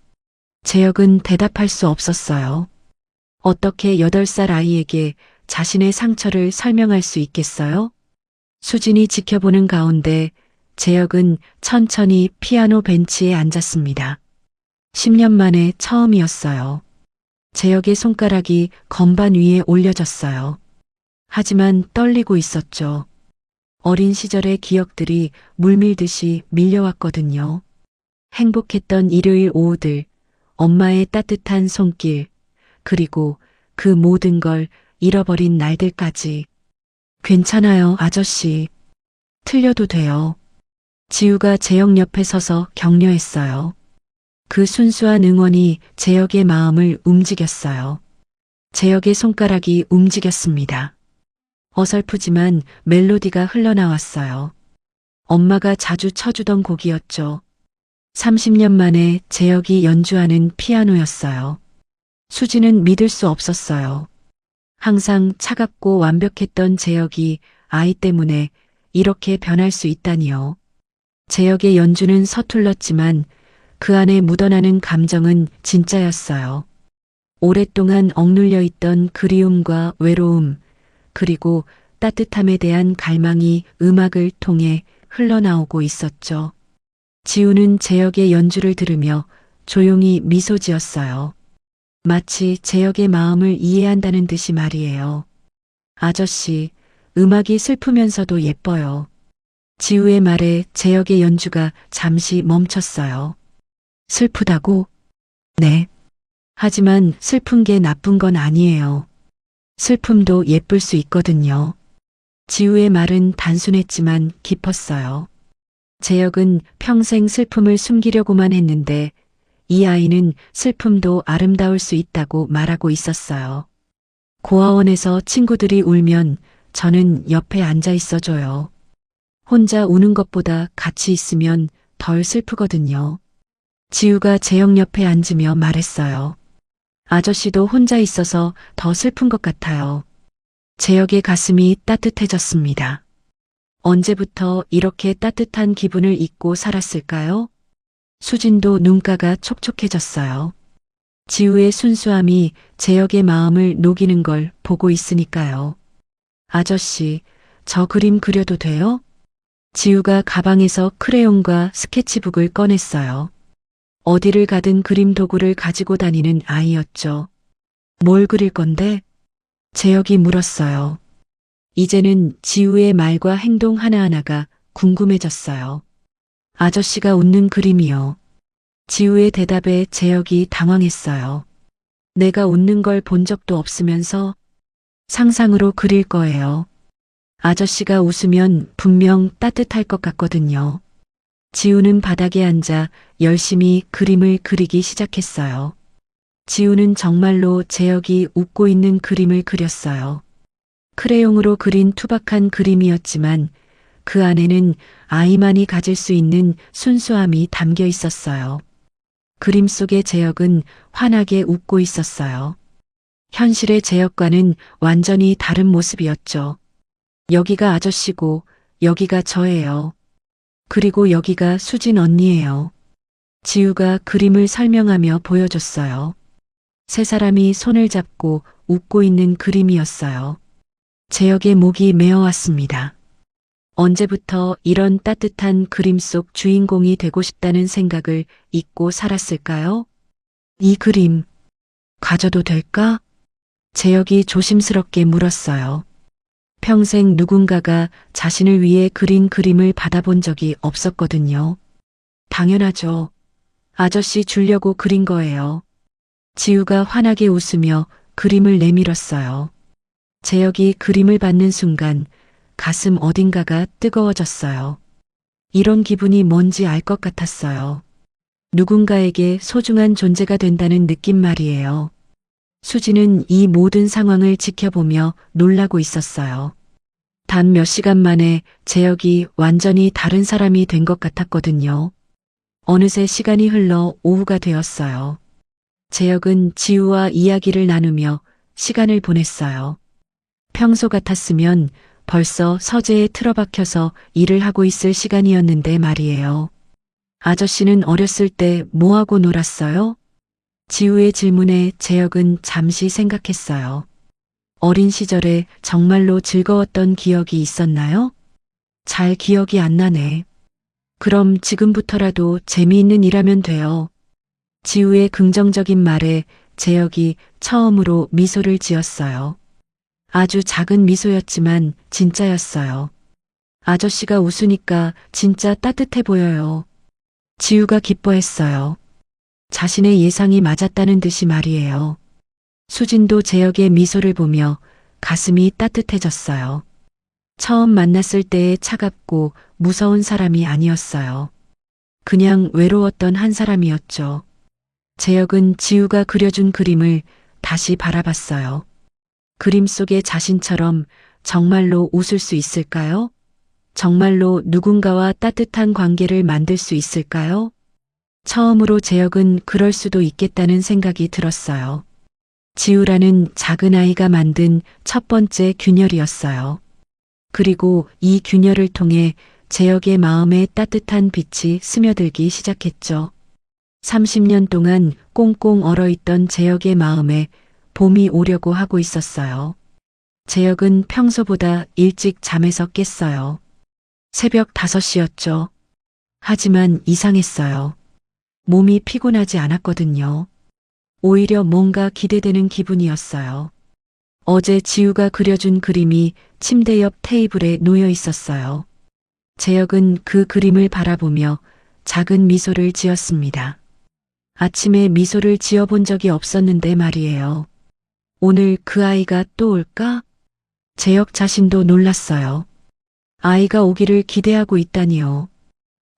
재혁은 대답할 수 없었어요. 어떻게 8살 아이에게 자신의 상처를 설명할 수 있겠어요? 수진이 지켜보는 가운데 재혁은 천천히 피아노 벤치에 앉았습니다. 10년 만에 처음이었어요. 재혁의 손가락이 건반 위에 올려졌어요. 하지만 떨리고 있었죠. 어린 시절의 기억들이 물밀듯이 밀려왔거든요. 행복했던 일요일 오후들, 엄마의 따뜻한 손길, 그리고 그 모든 걸 잃어버린 날들까지. 괜찮아요, 아저씨. 틀려도 돼요. 지우가 재혁 옆에 서서 격려했어요. 그 순수한 응원이 재혁의 마음을 움직였어요. 재혁의 손가락이 움직였습니다. 어설프지만 멜로디가 흘러나왔어요. 엄마가 자주 쳐주던 곡이었죠. 30년 만에 재혁이 연주하는 피아노였어요. 수지는 믿을 수 없었어요. 항상 차갑고 완벽했던 재혁이 아이 때문에 이렇게 변할 수 있다니요. 재혁의 연주는 서툴렀지만 그 안에 묻어나는 감정은 진짜였어요. 오랫동안 억눌려 있던 그리움과 외로움, 그리고 따뜻함에 대한 갈망이 음악을 통해 흘러나오고 있었죠. 지우는 재혁의 연주를 들으며 조용히 미소 지었어요. 마치 재혁의 마음을 이해한다는 듯이 말이에요. 아저씨, 음악이 슬프면서도 예뻐요. 지우의 말에 재혁의 연주가 잠시 멈췄어요. 슬프다고? 네. 하지만 슬픈 게 나쁜 건 아니에요. 슬픔도 예쁠 수 있거든요. 지우의 말은 단순했지만 깊었어요. 재혁은 평생 슬픔을 숨기려고만 했는데 이 아이는 슬픔도 아름다울 수 있다고 말하고 있었어요. 고아원에서 친구들이 울면 저는 옆에 앉아 있어줘요. 혼자 우는 것보다 같이 있으면 덜 슬프거든요. 지우가 재혁 옆에 앉으며 말했어요. 아저씨도 혼자 있어서 더 슬픈 것 같아요. 재혁의 가슴이 따뜻해졌습니다. 언제부터 이렇게 따뜻한 기분을 잊고 살았을까요? 수진도 눈가가 촉촉해졌어요. 지우의 순수함이 재혁의 마음을 녹이는 걸 보고 있으니까요. 아저씨, 저 그림 그려도 돼요? 지우가 가방에서 크레용과 스케치북을 꺼냈어요. 어디를 가든 그림 도구를 가지고 다니는 아이였죠. 뭘 그릴 건데? 재혁이 물었어요. 이제는 지우의 말과 행동 하나하나가 궁금해졌어요. 아저씨가 웃는 그림이요. 지우의 대답에 재혁이 당황했어요. 내가 웃는 걸 본 적도 없으면서 상상으로 그릴 거예요. 아저씨가 웃으면 분명 따뜻할 것 같거든요. 지우는 바닥에 앉아 열심히 그림을 그리기 시작했어요. 지우는 정말로 재혁이 웃고 있는 그림을 그렸어요. 크레용으로 그린 투박한 그림이었지만 그 안에는 아이만이 가질 수 있는 순수함이 담겨 있었어요. 그림 속의 재혁은 환하게 웃고 있었어요. 현실의 재혁과는 완전히 다른 모습이었죠. 여기가 아저씨고 여기가 저예요. 그리고 여기가 수진 언니예요. 지우가 그림을 설명하며 보여줬어요. 세 사람이 손을 잡고 웃고 있는 그림이었어요. 재혁의 목이 메어왔습니다. 언제부터 이런 따뜻한 그림 속 주인공이 되고 싶다는 생각을 잊고 살았을까요? 이 그림 가져도 될까? 재혁이 조심스럽게 물었어요. 평생 누군가가 자신을 위해 그린 그림을 받아본 적이 없었거든요. 당연하죠. 아저씨 주려고 그린 거예요. 지우가 환하게 웃으며 그림을 내밀었어요. 재혁이 그림을 받는 순간 가슴 어딘가가 뜨거워졌어요. 이런 기분이 뭔지 알 것 같았어요. 누군가에게 소중한 존재가 된다는 느낌 말이에요. 수지는 이 모든 상황을 지켜보며 놀라고 있었어요. 단 몇 시간 만에 재혁이 완전히 다른 사람이 된 것 같았거든요. 어느새 시간이 흘러 오후가 되었어요. 재혁은 지우와 이야기를 나누며 시간을 보냈어요. 평소 같았으면 벌써 서재에 틀어박혀서 일을 하고 있을 시간이었는데 말이에요. 아저씨는 어렸을 때 뭐하고 놀았어요? 지우의 질문에 재혁은 잠시 생각했어요. 어린 시절에 정말로 즐거웠던 기억이 있었나요? 잘 기억이 안 나네. 그럼 지금부터라도 재미있는 일하면 돼요. 지우의 긍정적인 말에 재혁이 처음으로 미소를 지었어요. 아주 작은 미소였지만 진짜였어요. 아저씨가 웃으니까 진짜 따뜻해 보여요. 지우가 기뻐했어요. 자신의 예상이 맞았다는 듯이 말이에요. 수진도 재혁의 미소를 보며 가슴이 따뜻해졌어요. 처음 만났을 때의 차갑고 무서운 사람이 아니었어요. 그냥 외로웠던 한 사람이었죠. 재혁은 지우가 그려준 그림을 다시 바라봤어요. 그림 속의 자신처럼 정말로 웃을 수 있을까요? 정말로 누군가와 따뜻한 관계를 만들 수 있을까요? 처음으로 재혁은 그럴 수도 있겠다는 생각이 들었어요. 지우라는 작은 아이가 만든 첫 번째 균열이었어요. 그리고 이 균열을 통해 재혁의 마음에 따뜻한 빛이 스며들기 시작했죠. 30년 동안 꽁꽁 얼어있던 재혁의 마음에 봄이 오려고 하고 있었어요. 재혁은 평소보다 일찍 잠에서 깼어요. 새벽 5시였죠. 하지만 이상했어요. 몸이 피곤하지 않았거든요. 오히려 뭔가 기대되는 기분이었어요. 어제 지우가 그려준 그림이 침대 옆 테이블에 놓여 있었어요. 재혁은 그 그림을 바라보며 작은 미소를 지었습니다. 아침에 미소를 지어본 적이 없었는데 말이에요. 오늘 그 아이가 또 올까? 재혁 자신도 놀랐어요. 아이가 오기를 기대하고 있다니요.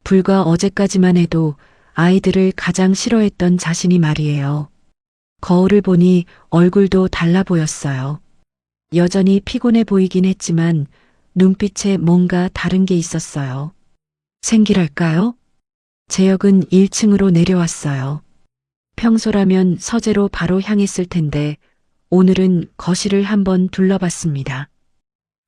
불과 어제까지만 해도 아이들을 가장 싫어했던 자신이 말이에요. 거울을 보니 얼굴도 달라 보였어요. 여전히 피곤해 보이긴 했지만 눈빛에 뭔가 다른 게 있었어요. 생기랄까요? 재혁은 1층으로 내려왔어요. 평소라면 서재로 바로 향했을 텐데 오늘은 거실을 한번 둘러봤습니다.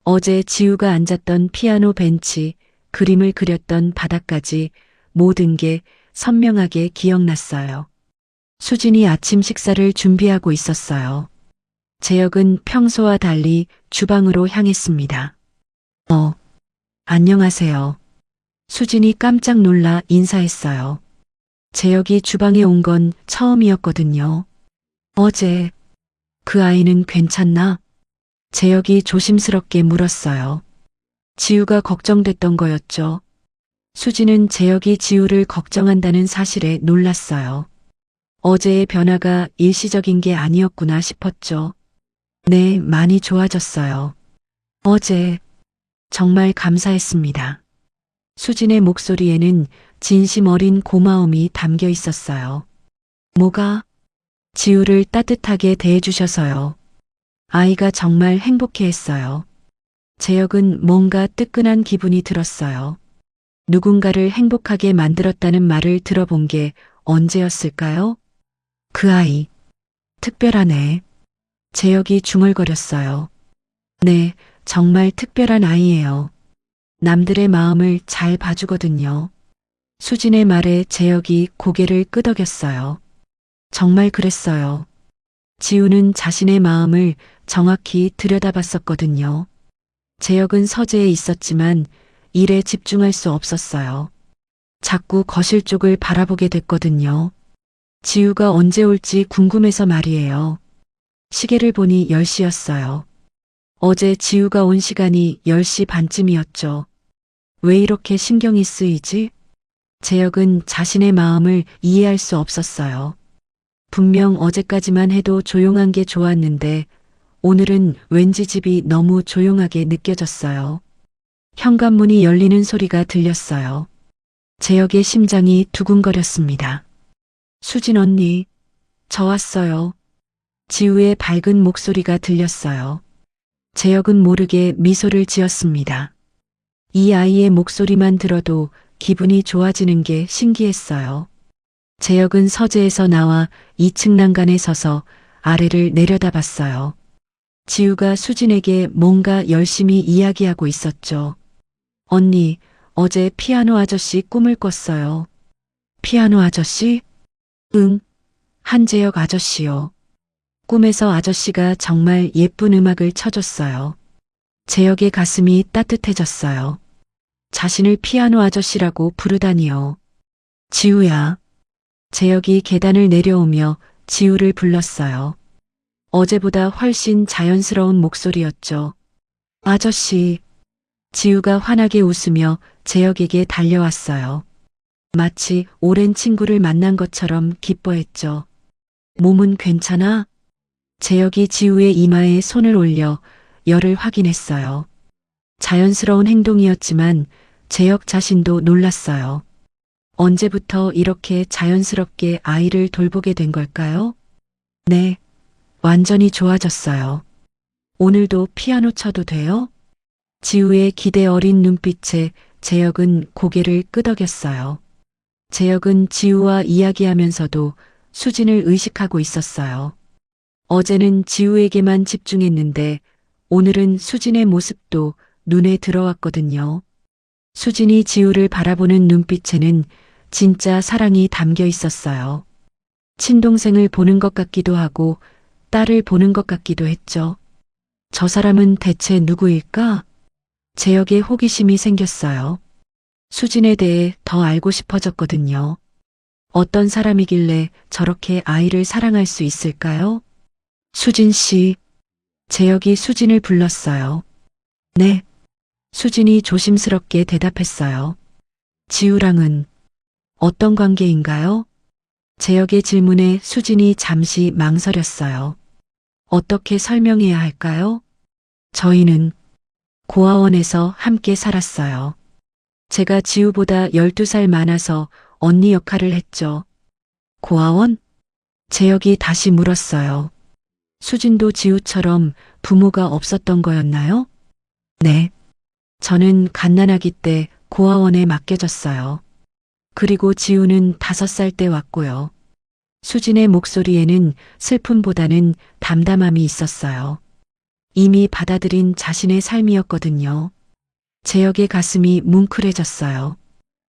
어제 지우가 앉았던 피아노 벤치, 그림을 그렸던 바닥까지 모든 게 선명하게 기억났어요. 수진이 아침 식사를 준비하고 있었어요. 재혁은 평소와 달리 주방으로 향했습니다. 안녕하세요. 수진이 깜짝 놀라 인사했어요. 재혁이 주방에 온 건 처음이었거든요. 어제 그 아이는 괜찮나? 재혁이 조심스럽게 물었어요. 지우가 걱정됐던 거였죠. 수지는 재혁이 지우를 걱정한다는 사실에 놀랐어요. 어제의 변화가 일시적인 게 아니었구나 싶었죠. 네, 많이 좋아졌어요. 어제 정말 감사했습니다. 수진의 목소리에는 진심 어린 고마움이 담겨 있었어요. 뭐가? 지우를 따뜻하게 대해주셔서요. 아이가 정말 행복해했어요. 재혁은 뭔가 뜨끈한 기분이 들었어요. 누군가를 행복하게 만들었다는 말을 들어본 게 언제였을까요? 그 아이. 특별하네. 재혁이 중얼거렸어요. 네, 정말 특별한 아이예요. 남들의 마음을 잘 봐주거든요. 수진의 말에 재혁이 고개를 끄덕였어요. 정말 그랬어요. 지우는 자신의 마음을 정확히 들여다봤었거든요. 재혁은 서재에 있었지만 일에 집중할 수 없었어요. 자꾸 거실 쪽을 바라보게 됐거든요. 지우가 언제 올지 궁금해서 말이에요. 시계를 보니 10시였어요. 어제 지우가 온 시간이 10시 반쯤이었죠. 왜 이렇게 신경이 쓰이지? 재혁은 자신의 마음을 이해할 수 없었어요. 분명 어제까지만 해도 조용한 게 좋았는데 오늘은 왠지 집이 너무 조용하게 느껴졌어요. 현관문이 열리는 소리가 들렸어요. 재혁의 심장이 두근거렸습니다. 수진 언니, 저 왔어요. 지우의 밝은 목소리가 들렸어요. 재혁은 모르게 미소를 지었습니다. 이 아이의 목소리만 들어도 기분이 좋아지는 게 신기했어요. 재혁은 서재에서 나와 2층 난간에 서서 아래를 내려다봤어요. 지우가 수진에게 뭔가 열심히 이야기하고 있었죠. 언니, 어제 피아노 아저씨 꿈을 꿨어요. 피아노 아저씨? 응, 한재혁 아저씨요. 꿈에서 아저씨가 정말 예쁜 음악을 쳐줬어요. 재혁의 가슴이 따뜻해졌어요. 자신을 피아노 아저씨라고 부르다니요. 지우야. 재혁이 계단을 내려오며 지우를 불렀어요. 어제보다 훨씬 자연스러운 목소리였죠. 아저씨. 지우가 환하게 웃으며 재혁에게 달려왔어요. 마치 오랜 친구를 만난 것처럼 기뻐했죠. 몸은 괜찮아? 재혁이 지우의 이마에 손을 올려 열을 확인했어요. 자연스러운 행동이었지만 재혁 자신도 놀랐어요. 언제부터 이렇게 자연스럽게 아이를 돌보게 된 걸까요? 네, 완전히 좋아졌어요. 오늘도 피아노 쳐도 돼요? 지우의 기대 어린 눈빛에 재혁은 고개를 끄덕였어요. 재혁은 지우와 이야기하면서도 수진을 의식하고 있었어요. 어제는 지우에게만 집중했는데 오늘은 수진의 모습도 눈에 들어왔거든요. 수진이 지우를 바라보는 눈빛에는 진짜 사랑이 담겨 있었어요. 친동생을 보는 것 같기도 하고 딸을 보는 것 같기도 했죠. 저 사람은 대체 누구일까? 재혁의 호기심이 생겼어요. 수진에 대해 더 알고 싶어졌거든요. 어떤 사람이길래 저렇게 아이를 사랑할 수 있을까요? 수진 씨. 재혁이 수진을 불렀어요. 네. 수진이 조심스럽게 대답했어요. 지우랑은 어떤 관계인가요? 재혁의 질문에 수진이 잠시 망설였어요. 어떻게 설명해야 할까요? 저희는 고아원에서 함께 살았어요. 제가 지우보다 12살 많아서 언니 역할을 했죠. 고아원? 재혁이 다시 물었어요. 수진도 지우처럼 부모가 없었던 거였나요? 네. 저는 갓난아기 때 고아원에 맡겨졌어요. 그리고 지우는 5살 때 왔고요. 수진의 목소리에는 슬픔보다는 담담함이 있었어요. 이미 받아들인 자신의 삶이었거든요. 재혁의 가슴이 뭉클해졌어요.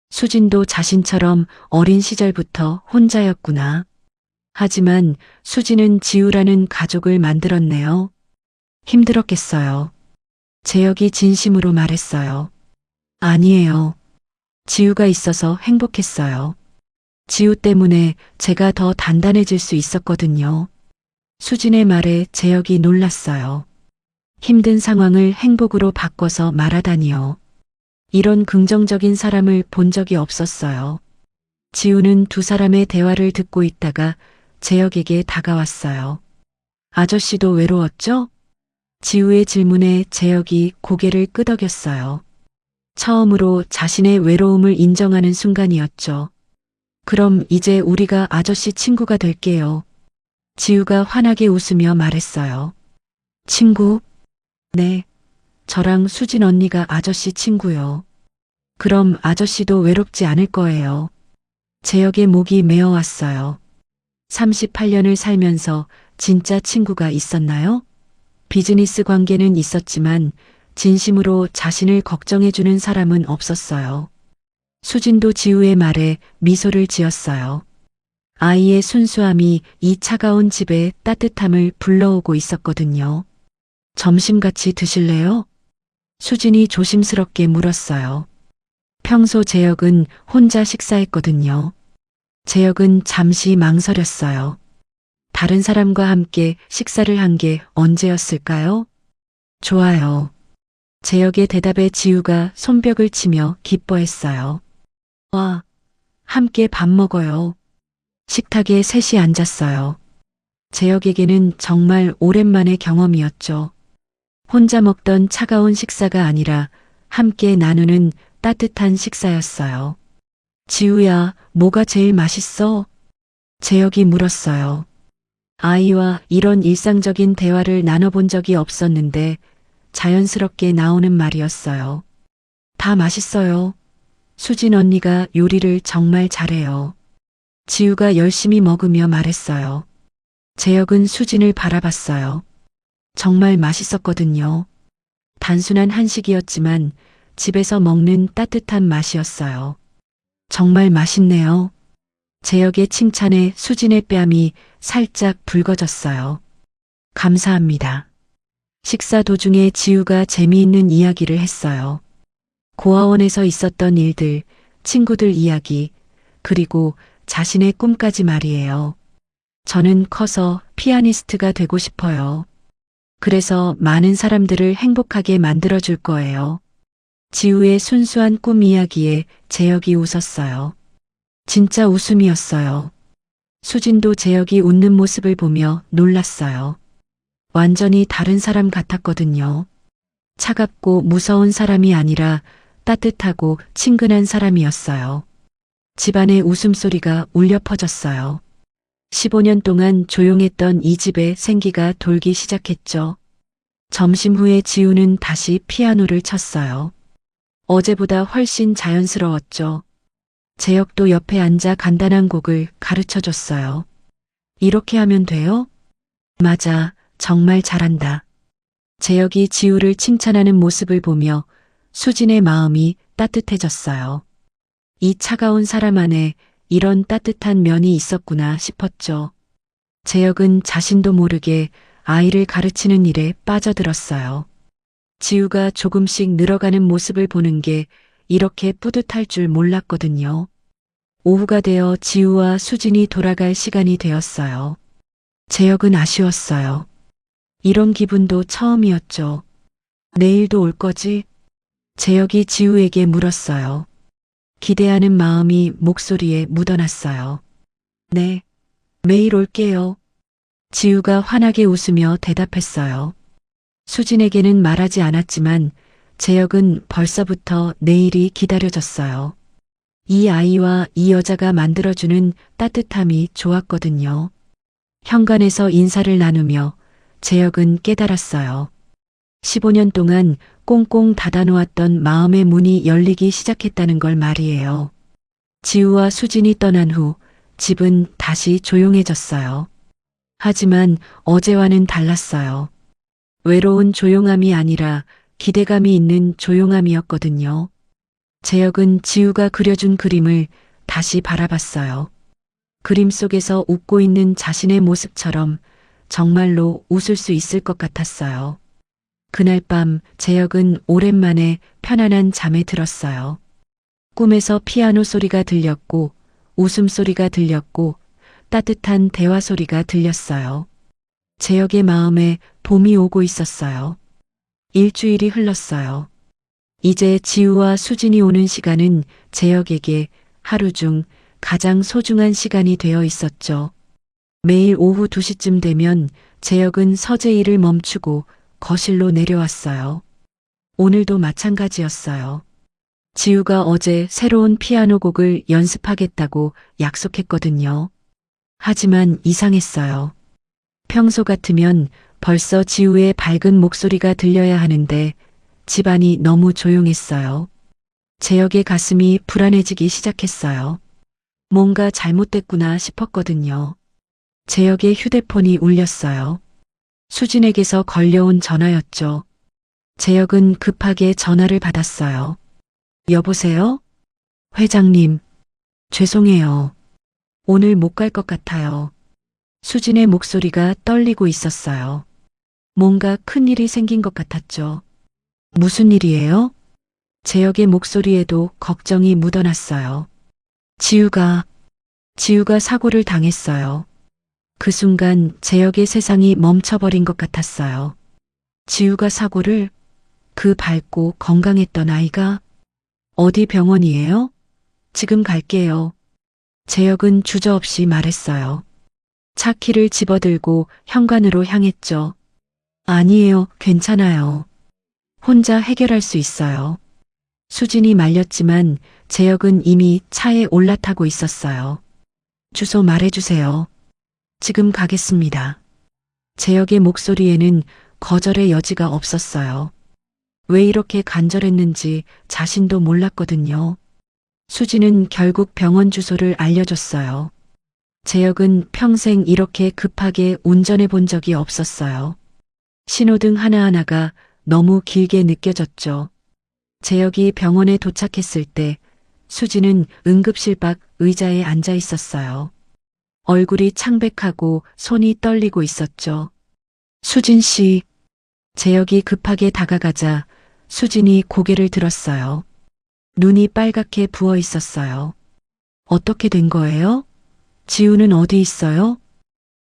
수진도 자신처럼 어린 시절부터 혼자였구나. 하지만 수진은 지우라는 가족을 만들었네요. 힘들었겠어요. 재혁이 진심으로 말했어요. 아니에요. 지우가 있어서 행복했어요. 지우 때문에 제가 더 단단해질 수 있었거든요. 수진의 말에 재혁이 놀랐어요. 힘든 상황을 행복으로 바꿔서 말하다니요. 이런 긍정적인 사람을 본 적이 없었어요. 지우는 두 사람의 대화를 듣고 있다가 재혁에게 다가왔어요. 아저씨도 외로웠죠? 지우의 질문에 재혁이 고개를 끄덕였어요. 처음으로 자신의 외로움을 인정하는 순간이었죠. 그럼 이제 우리가 아저씨 친구가 될게요. 지우가 환하게 웃으며 말했어요. 친구? 네. 저랑 수진 언니가 아저씨 친구요. 그럼 아저씨도 외롭지 않을 거예요. 재혁의 목이 메어왔어요. 38년을 살면서 진짜 친구가 있었나요? 비즈니스 관계는 있었지만 진심으로 자신을 걱정해주는 사람은 없었어요. 수진도 지우의 말에 미소를 지었어요. 아이의 순수함이 이 차가운 집에 따뜻함을 불러오고 있었거든요. 점심 같이 드실래요? 수진이 조심스럽게 물었어요. 평소 재혁은 혼자 식사했거든요. 재혁은 잠시 망설였어요. 다른 사람과 함께 식사를 한 게 언제였을까요? 좋아요. 재혁의 대답에 지우가 손뼉을 치며 기뻐했어요. 와, 함께 밥 먹어요. 식탁에 셋이 앉았어요. 재혁에게는 정말 오랜만의 경험이었죠. 혼자 먹던 차가운 식사가 아니라 함께 나누는 따뜻한 식사였어요. 지우야, 뭐가 제일 맛있어? 재혁이 물었어요. 아이와 이런 일상적인 대화를 나눠본 적이 없었는데 자연스럽게 나오는 말이었어요. 다 맛있어요. 수진 언니가 요리를 정말 잘해요. 지우가 열심히 먹으며 말했어요. 재혁은 수진을 바라봤어요. 정말 맛있었거든요. 단순한 한식이었지만 집에서 먹는 따뜻한 맛이었어요. 정말 맛있네요. 재혁의 칭찬에 수진의 뺨이 살짝 붉어졌어요. 감사합니다. 식사 도중에 지우가 재미있는 이야기를 했어요. 고아원에서 있었던 일들, 친구들 이야기, 그리고 자신의 꿈까지 말이에요. 저는 커서 피아니스트가 되고 싶어요. 그래서 많은 사람들을 행복하게 만들어줄 거예요. 지우의 순수한 꿈 이야기에 재혁이 웃었어요. 진짜 웃음이었어요. 수진도 재혁이 웃는 모습을 보며 놀랐어요. 완전히 다른 사람 같았거든요. 차갑고 무서운 사람이 아니라 따뜻하고 친근한 사람이었어요. 집안의 웃음소리가 울려 퍼졌어요. 15년 동안 조용했던 이 집에 생기가 돌기 시작했죠. 점심 후에 지우는 다시 피아노를 쳤어요. 어제보다 훨씬 자연스러웠죠. 재혁도 옆에 앉아 간단한 곡을 가르쳐 줬어요. 이렇게 하면 돼요? 맞아, 정말 잘한다. 재혁이 지우를 칭찬하는 모습을 보며 수진의 마음이 따뜻해졌어요. 이 차가운 사람 안에 이런 따뜻한 면이 있었구나 싶었죠. 재혁은 자신도 모르게 아이를 가르치는 일에 빠져들었어요. 지우가 조금씩 늘어가는 모습을 보는 게 이렇게 뿌듯할 줄 몰랐거든요. 오후가 되어 지우와 수진이 돌아갈 시간이 되었어요. 재혁은 아쉬웠어요. 이런 기분도 처음이었죠. 내일도 올 거지? 재혁이 지우에게 물었어요. 기대하는 마음이 목소리에 묻어났어요. 네, 매일 올게요. 지우가 환하게 웃으며 대답했어요. 수진에게는 말하지 않았지만 재혁은 벌써부터 내일이 기다려졌어요. 이 아이와 이 여자가 만들어주는 따뜻함이 좋았거든요. 현관에서 인사를 나누며 재혁은 깨달았어요. 15년 동안 꽁꽁 닫아놓았던 마음의 문이 열리기 시작했다는 걸 말이에요. 지우와 수진이 떠난 후 집은 다시 조용해졌어요. 하지만 어제와는 달랐어요. 외로운 조용함이 아니라 기대감이 있는 조용함이었거든요. 재혁은 지우가 그려준 그림을 다시 바라봤어요. 그림 속에서 웃고 있는 자신의 모습처럼 정말로 웃을 수 있을 것 같았어요. 그날 밤 재혁은 오랜만에 편안한 잠에 들었어요. 꿈에서 피아노 소리가 들렸고 웃음소리가 들렸고 따뜻한 대화 소리가 들렸어요. 재혁의 마음에 봄이 오고 있었어요. 일주일이 흘렀어요. 이제 지우와 수진이 오는 시간은 재혁에게 하루 중 가장 소중한 시간이 되어 있었죠. 매일 오후 2시쯤 되면 재혁은 서재 일을 멈추고 거실로 내려왔어요. 오늘도 마찬가지였어요. 지우가 어제 새로운 피아노 곡을 연습하겠다고 약속했거든요. 하지만 이상했어요. 평소 같으면 벌써 지우의 밝은 목소리가 들려야 하는데 집안이 너무 조용했어요. 재혁의 가슴이 불안해지기 시작했어요. 뭔가 잘못됐구나 싶었거든요. 재혁의 휴대폰이 울렸어요. 수진에게서 걸려온 전화였죠. 재혁은 급하게 전화를 받았어요. 여보세요? 회장님, 죄송해요. 오늘 못 갈 것 같아요. 수진의 목소리가 떨리고 있었어요. 뭔가 큰일이 생긴 것 같았죠. 무슨 일이에요? 재혁의 목소리에도 걱정이 묻어났어요. 지우가 사고를 당했어요. 그 순간 재혁의 세상이 멈춰버린 것 같았어요. 지우가 사고를? 그 밝고 건강했던 아이가? 어디 병원이에요? 지금 갈게요. 재혁은 주저없이 말했어요. 차 키를 집어들고 현관으로 향했죠. 아니에요, 괜찮아요. 혼자 해결할 수 있어요. 수진이 말렸지만 재혁은 이미 차에 올라타고 있었어요. 주소 말해주세요. 지금 가겠습니다. 재혁의 목소리에는 거절의 여지가 없었어요. 왜 이렇게 간절했는지 자신도 몰랐거든요. 수진은 결국 병원 주소를 알려줬어요. 재혁은 평생 이렇게 급하게 운전해 본 적이 없었어요. 신호등 하나하나가 너무 길게 느껴졌죠. 재혁이 병원에 도착했을 때 수진은 응급실 밖 의자에 앉아 있었어요. 얼굴이 창백하고 손이 떨리고 있었죠. 수진 씨. 재혁이 급하게 다가가자 수진이 고개를 들었어요. 눈이 빨갛게 부어 있었어요. 어떻게 된 거예요? 지우는 어디 있어요?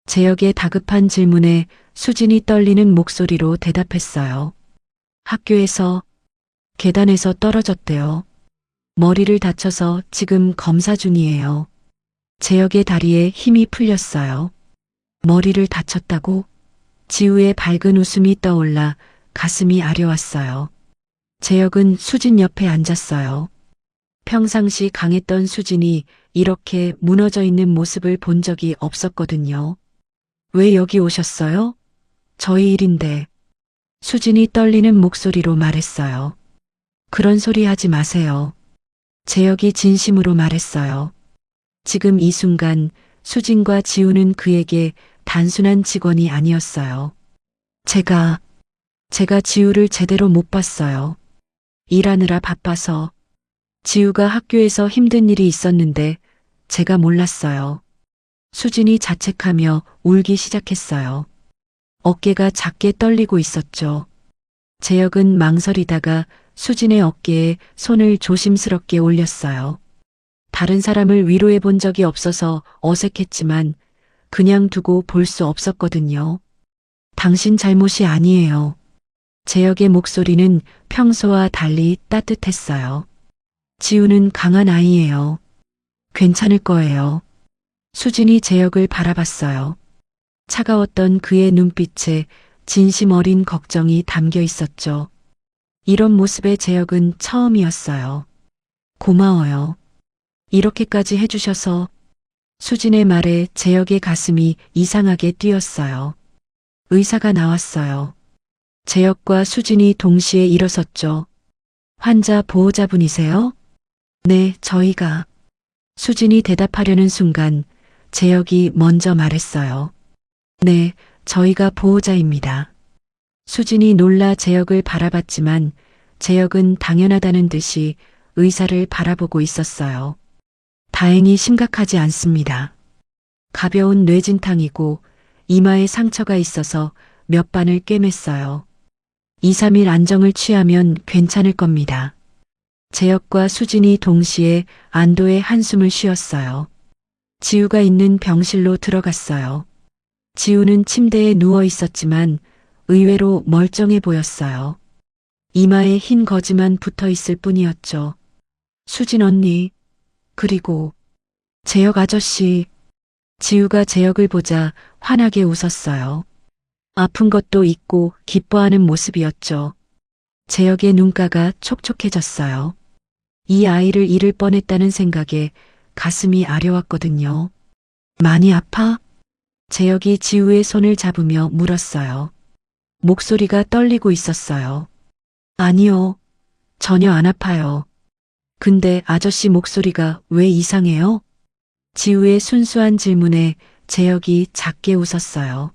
재혁의 다급한 질문에 수진이 떨리는 목소리로 대답했어요. 학교에서, 계단에서 떨어졌대요. 머리를 다쳐서 지금 검사 중이에요. 재혁의 다리에 힘이 풀렸어요. 머리를 다쳤다고? 지우의 밝은 웃음이 떠올라 가슴이 아려왔어요. 재혁은 수진 옆에 앉았어요. 평상시 강했던 수진이 이렇게 무너져 있는 모습을 본 적이 없었거든요. 왜 여기 오셨어요? 저희 일인데. 수진이 떨리는 목소리로 말했어요. 그런 소리 하지 마세요. 재혁이 진심으로 말했어요. 지금 이 순간 수진과 지우는 그에게 단순한 직원이 아니었어요. 제가 지우를 제대로 못 봤어요. 일하느라 바빠서. 지우가 학교에서 힘든 일이 있었는데 제가 몰랐어요. 수진이 자책하며 울기 시작했어요. 어깨가 작게 떨리고 있었죠. 재혁은 망설이다가 수진의 어깨에 손을 조심스럽게 올렸어요. 다른 사람을 위로해 본 적이 없어서 어색했지만 그냥 두고 볼 수 없었거든요. 당신 잘못이 아니에요. 재혁의 목소리는 평소와 달리 따뜻했어요. 지우는 강한 아이예요. 괜찮을 거예요. 수진이 재혁을 바라봤어요. 차가웠던 그의 눈빛에 진심 어린 걱정이 담겨 있었죠. 이런 모습의 재혁은 처음이었어요. 고마워요. 이렇게까지 해주셔서. 수진의 말에 재혁의 가슴이 이상하게 뛰었어요. 의사가 나왔어요. 재혁과 수진이 동시에 일어섰죠. 환자 보호자분이세요? 네, 저희가. 수진이 대답하려는 순간 재혁이 먼저 말했어요. 네, 저희가 보호자입니다. 수진이 놀라 재혁을 바라봤지만 재혁은 당연하다는 듯이 의사를 바라보고 있었어요. 다행히 심각하지 않습니다. 가벼운 뇌진탕이고 이마에 상처가 있어서 몇 반을 꿰맸어요. 2, 3일 안정을 취하면 괜찮을 겁니다. 재혁과 수진이 동시에 안도의 한숨을 쉬었어요. 지우가 있는 병실로 들어갔어요. 지우는 침대에 누워 있었지만 의외로 멀쩡해 보였어요. 이마에 흰 거지만 붙어 있을 뿐이었죠. 수진 언니, 그리고 재혁 아저씨. 지우가 재혁을 보자 환하게 웃었어요. 아픈 것도 있고 기뻐하는 모습이었죠. 재혁의 눈가가 촉촉해졌어요. 이 아이를 잃을 뻔했다는 생각에 가슴이 아려왔거든요. 많이 아파? 재혁이 지우의 손을 잡으며 물었어요. 목소리가 떨리고 있었어요. 아니요, 전혀 안 아파요. 근데 아저씨 목소리가 왜 이상해요? 지우의 순수한 질문에 재혁이 작게 웃었어요.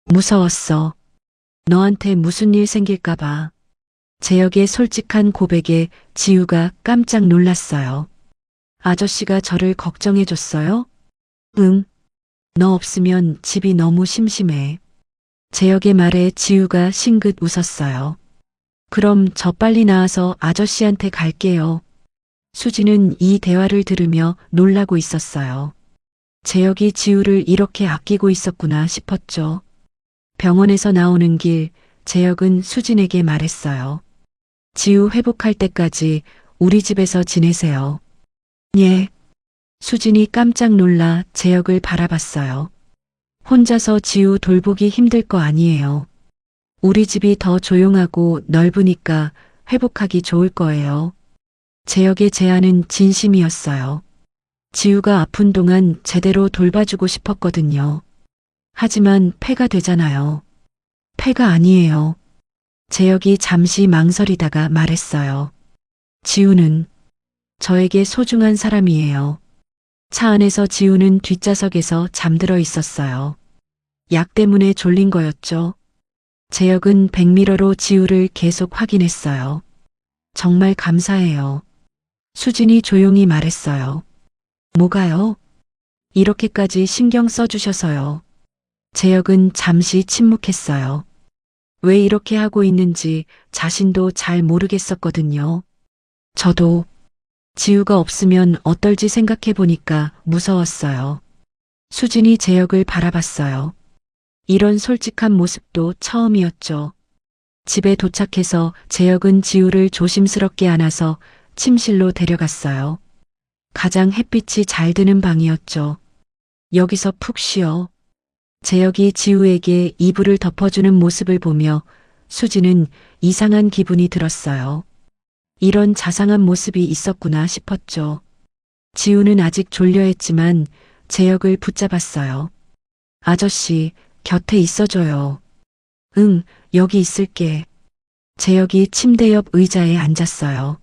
무서웠어. 너한테 무슨 일 생길까봐. 재혁의 솔직한 고백에 지우가 깜짝 놀랐어요. 아저씨가 저를 걱정해줬어요? 응. 너 없으면 집이 너무 심심해. 재혁의 말에 지우가 싱긋 웃었어요. 그럼 저 빨리 나와서 아저씨한테 갈게요. 수진은 이 대화를 들으며 놀라고 있었어요. 재혁이 지우를 이렇게 아끼고 있었구나 싶었죠. 병원에서 나오는 길, 재혁은 수진에게 말했어요. 지우 회복할 때까지 우리 집에서 지내세요. 예. 수진이 깜짝 놀라 재혁을 바라봤어요. 혼자서 지우 돌보기 힘들 거 아니에요. 우리 집이 더 조용하고 넓으니까 회복하기 좋을 거예요. 재혁의 제안은 진심이었어요. 지우가 아픈 동안 제대로 돌봐주고 싶었거든요. 하지만 폐가 되잖아요. 폐가 아니에요. 재혁이 잠시 망설이다가 말했어요. 지우는 저에게 소중한 사람이에요. 차 안에서 지우는 뒷좌석에서 잠들어 있었어요. 약 때문에 졸린 거였죠. 재혁은 백미러로 지우를 계속 확인했어요. 정말 감사해요. 수진이 조용히 말했어요. 뭐가요? 이렇게까지 신경 써주셔서요. 재혁은 잠시 침묵했어요. 왜 이렇게 하고 있는지 자신도 잘 모르겠었거든요. 저도 지우가 없으면 어떨지 생각해 보니까 무서웠어요. 수진이 재혁을 바라봤어요. 이런 솔직한 모습도 처음이었죠. 집에 도착해서 재혁은 지우를 조심스럽게 안아서 침실로 데려갔어요. 가장 햇빛이 잘 드는 방이었죠. 여기서 푹 쉬어. 재혁이 지우에게 이불을 덮어주는 모습을 보며 수지는 이상한 기분이 들었어요. 이런 자상한 모습이 있었구나 싶었죠. 지우는 아직 졸려했지만 재혁을 붙잡았어요. 아저씨, 곁에 있어줘요. 응, 여기 있을게. 재혁이 침대 옆 의자에 앉았어요.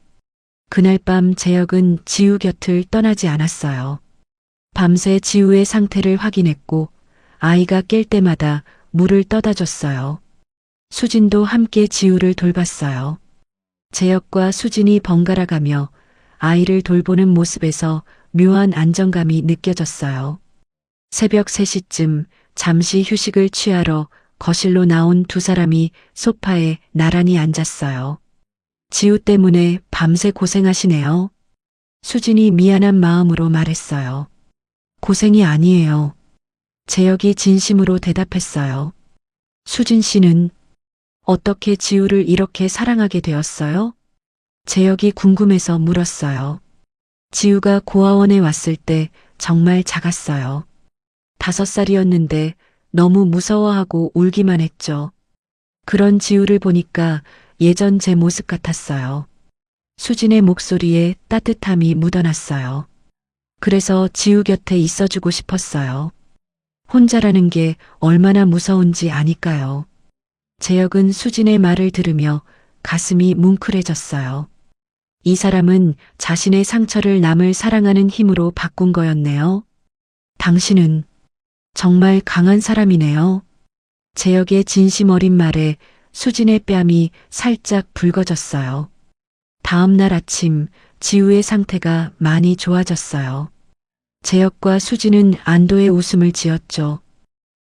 그날 밤 재혁은 지우 곁을 떠나지 않았어요. 밤새 지우의 상태를 확인했고 아이가 깰 때마다 물을 떠다 줬어요. 수진도 함께 지우를 돌봤어요. 재혁과 수진이 번갈아 가며 아이를 돌보는 모습에서 묘한 안정감이 느껴졌어요. 새벽 3시쯤 잠시 휴식을 취하러 거실로 나온 두 사람이 소파에 나란히 앉았어요. 지우 때문에 밤새 고생하시네요. 수진이 미안한 마음으로 말했어요. 고생이 아니에요. 재혁이 진심으로 대답했어요. 수진 씨는 어떻게 지우를 이렇게 사랑하게 되었어요? 재혁이 궁금해서 물었어요. 지우가 고아원에 왔을 때 정말 작았어요. 5살이었는데 너무 무서워하고 울기만 했죠. 그런 지우를 보니까 예전 제 모습 같았어요. 수진의 목소리에 따뜻함이 묻어났어요. 그래서 지우 곁에 있어주고 싶었어요. 혼자라는 게 얼마나 무서운지 아니까요. 재혁은 수진의 말을 들으며 가슴이 뭉클해졌어요. 이 사람은 자신의 상처를 남을 사랑하는 힘으로 바꾼 거였네요. 당신은 정말 강한 사람이네요. 재혁의 진심 어린 말에 수진의 뺨이 살짝 붉어졌어요. 다음 날 아침 지우의 상태가 많이 좋아졌어요. 재혁과 수진은 안도의 웃음을 지었죠.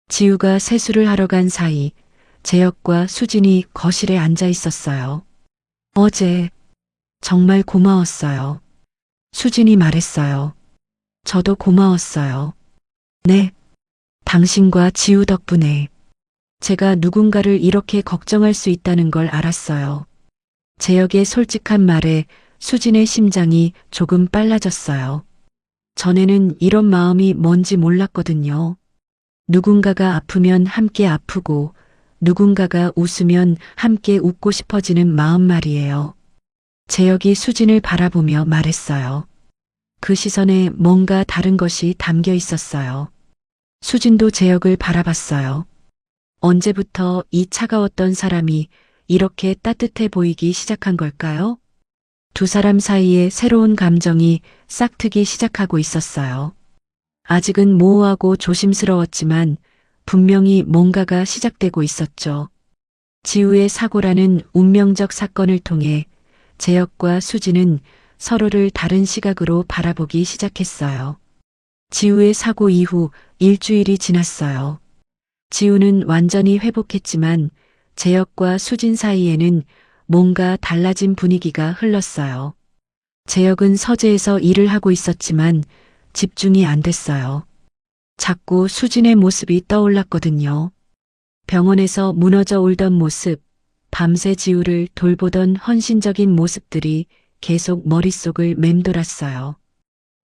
지우가 세수를 하러 간 사이 재혁과 수진이 거실에 앉아 있었어요. 어제 정말 고마웠어요. 수진이 말했어요. 저도 고마웠어요. 네. 당신과 지우 덕분에 제가 누군가를 이렇게 걱정할 수 있다는 걸 알았어요. 재혁의 솔직한 말에 수진의 심장이 조금 빨라졌어요. 전에는 이런 마음이 뭔지 몰랐거든요. 누군가가 아프면 함께 아프고 누군가가 웃으면 함께 웃고 싶어지는 마음 말이에요. 재혁이 수진을 바라보며 말했어요. 그 시선에 뭔가 다른 것이 담겨 있었어요. 수진도 재혁을 바라봤어요. 언제부터 이 차가웠던 사람이 이렇게 따뜻해 보이기 시작한 걸까요? 두 사람 사이에 새로운 감정이 싹트기 시작하고 있었어요. 아직은 모호하고 조심스러웠지만 분명히 뭔가가 시작되고 있었죠. 지우의 사고라는 운명적 사건을 통해 재혁과 수진은 서로를 다른 시각으로 바라보기 시작했어요. 지우의 사고 이후 일주일이 지났어요. 지우는 완전히 회복했지만 재혁과 수진 사이에는 뭔가 달라진 분위기가 흘렀어요. 재혁은 서재에서 일을 하고 있었지만 집중이 안 됐어요. 자꾸 수진의 모습이 떠올랐거든요. 병원에서 무너져 울던 모습, 밤새 지우를 돌보던 헌신적인 모습들이 계속 머릿속을 맴돌았어요.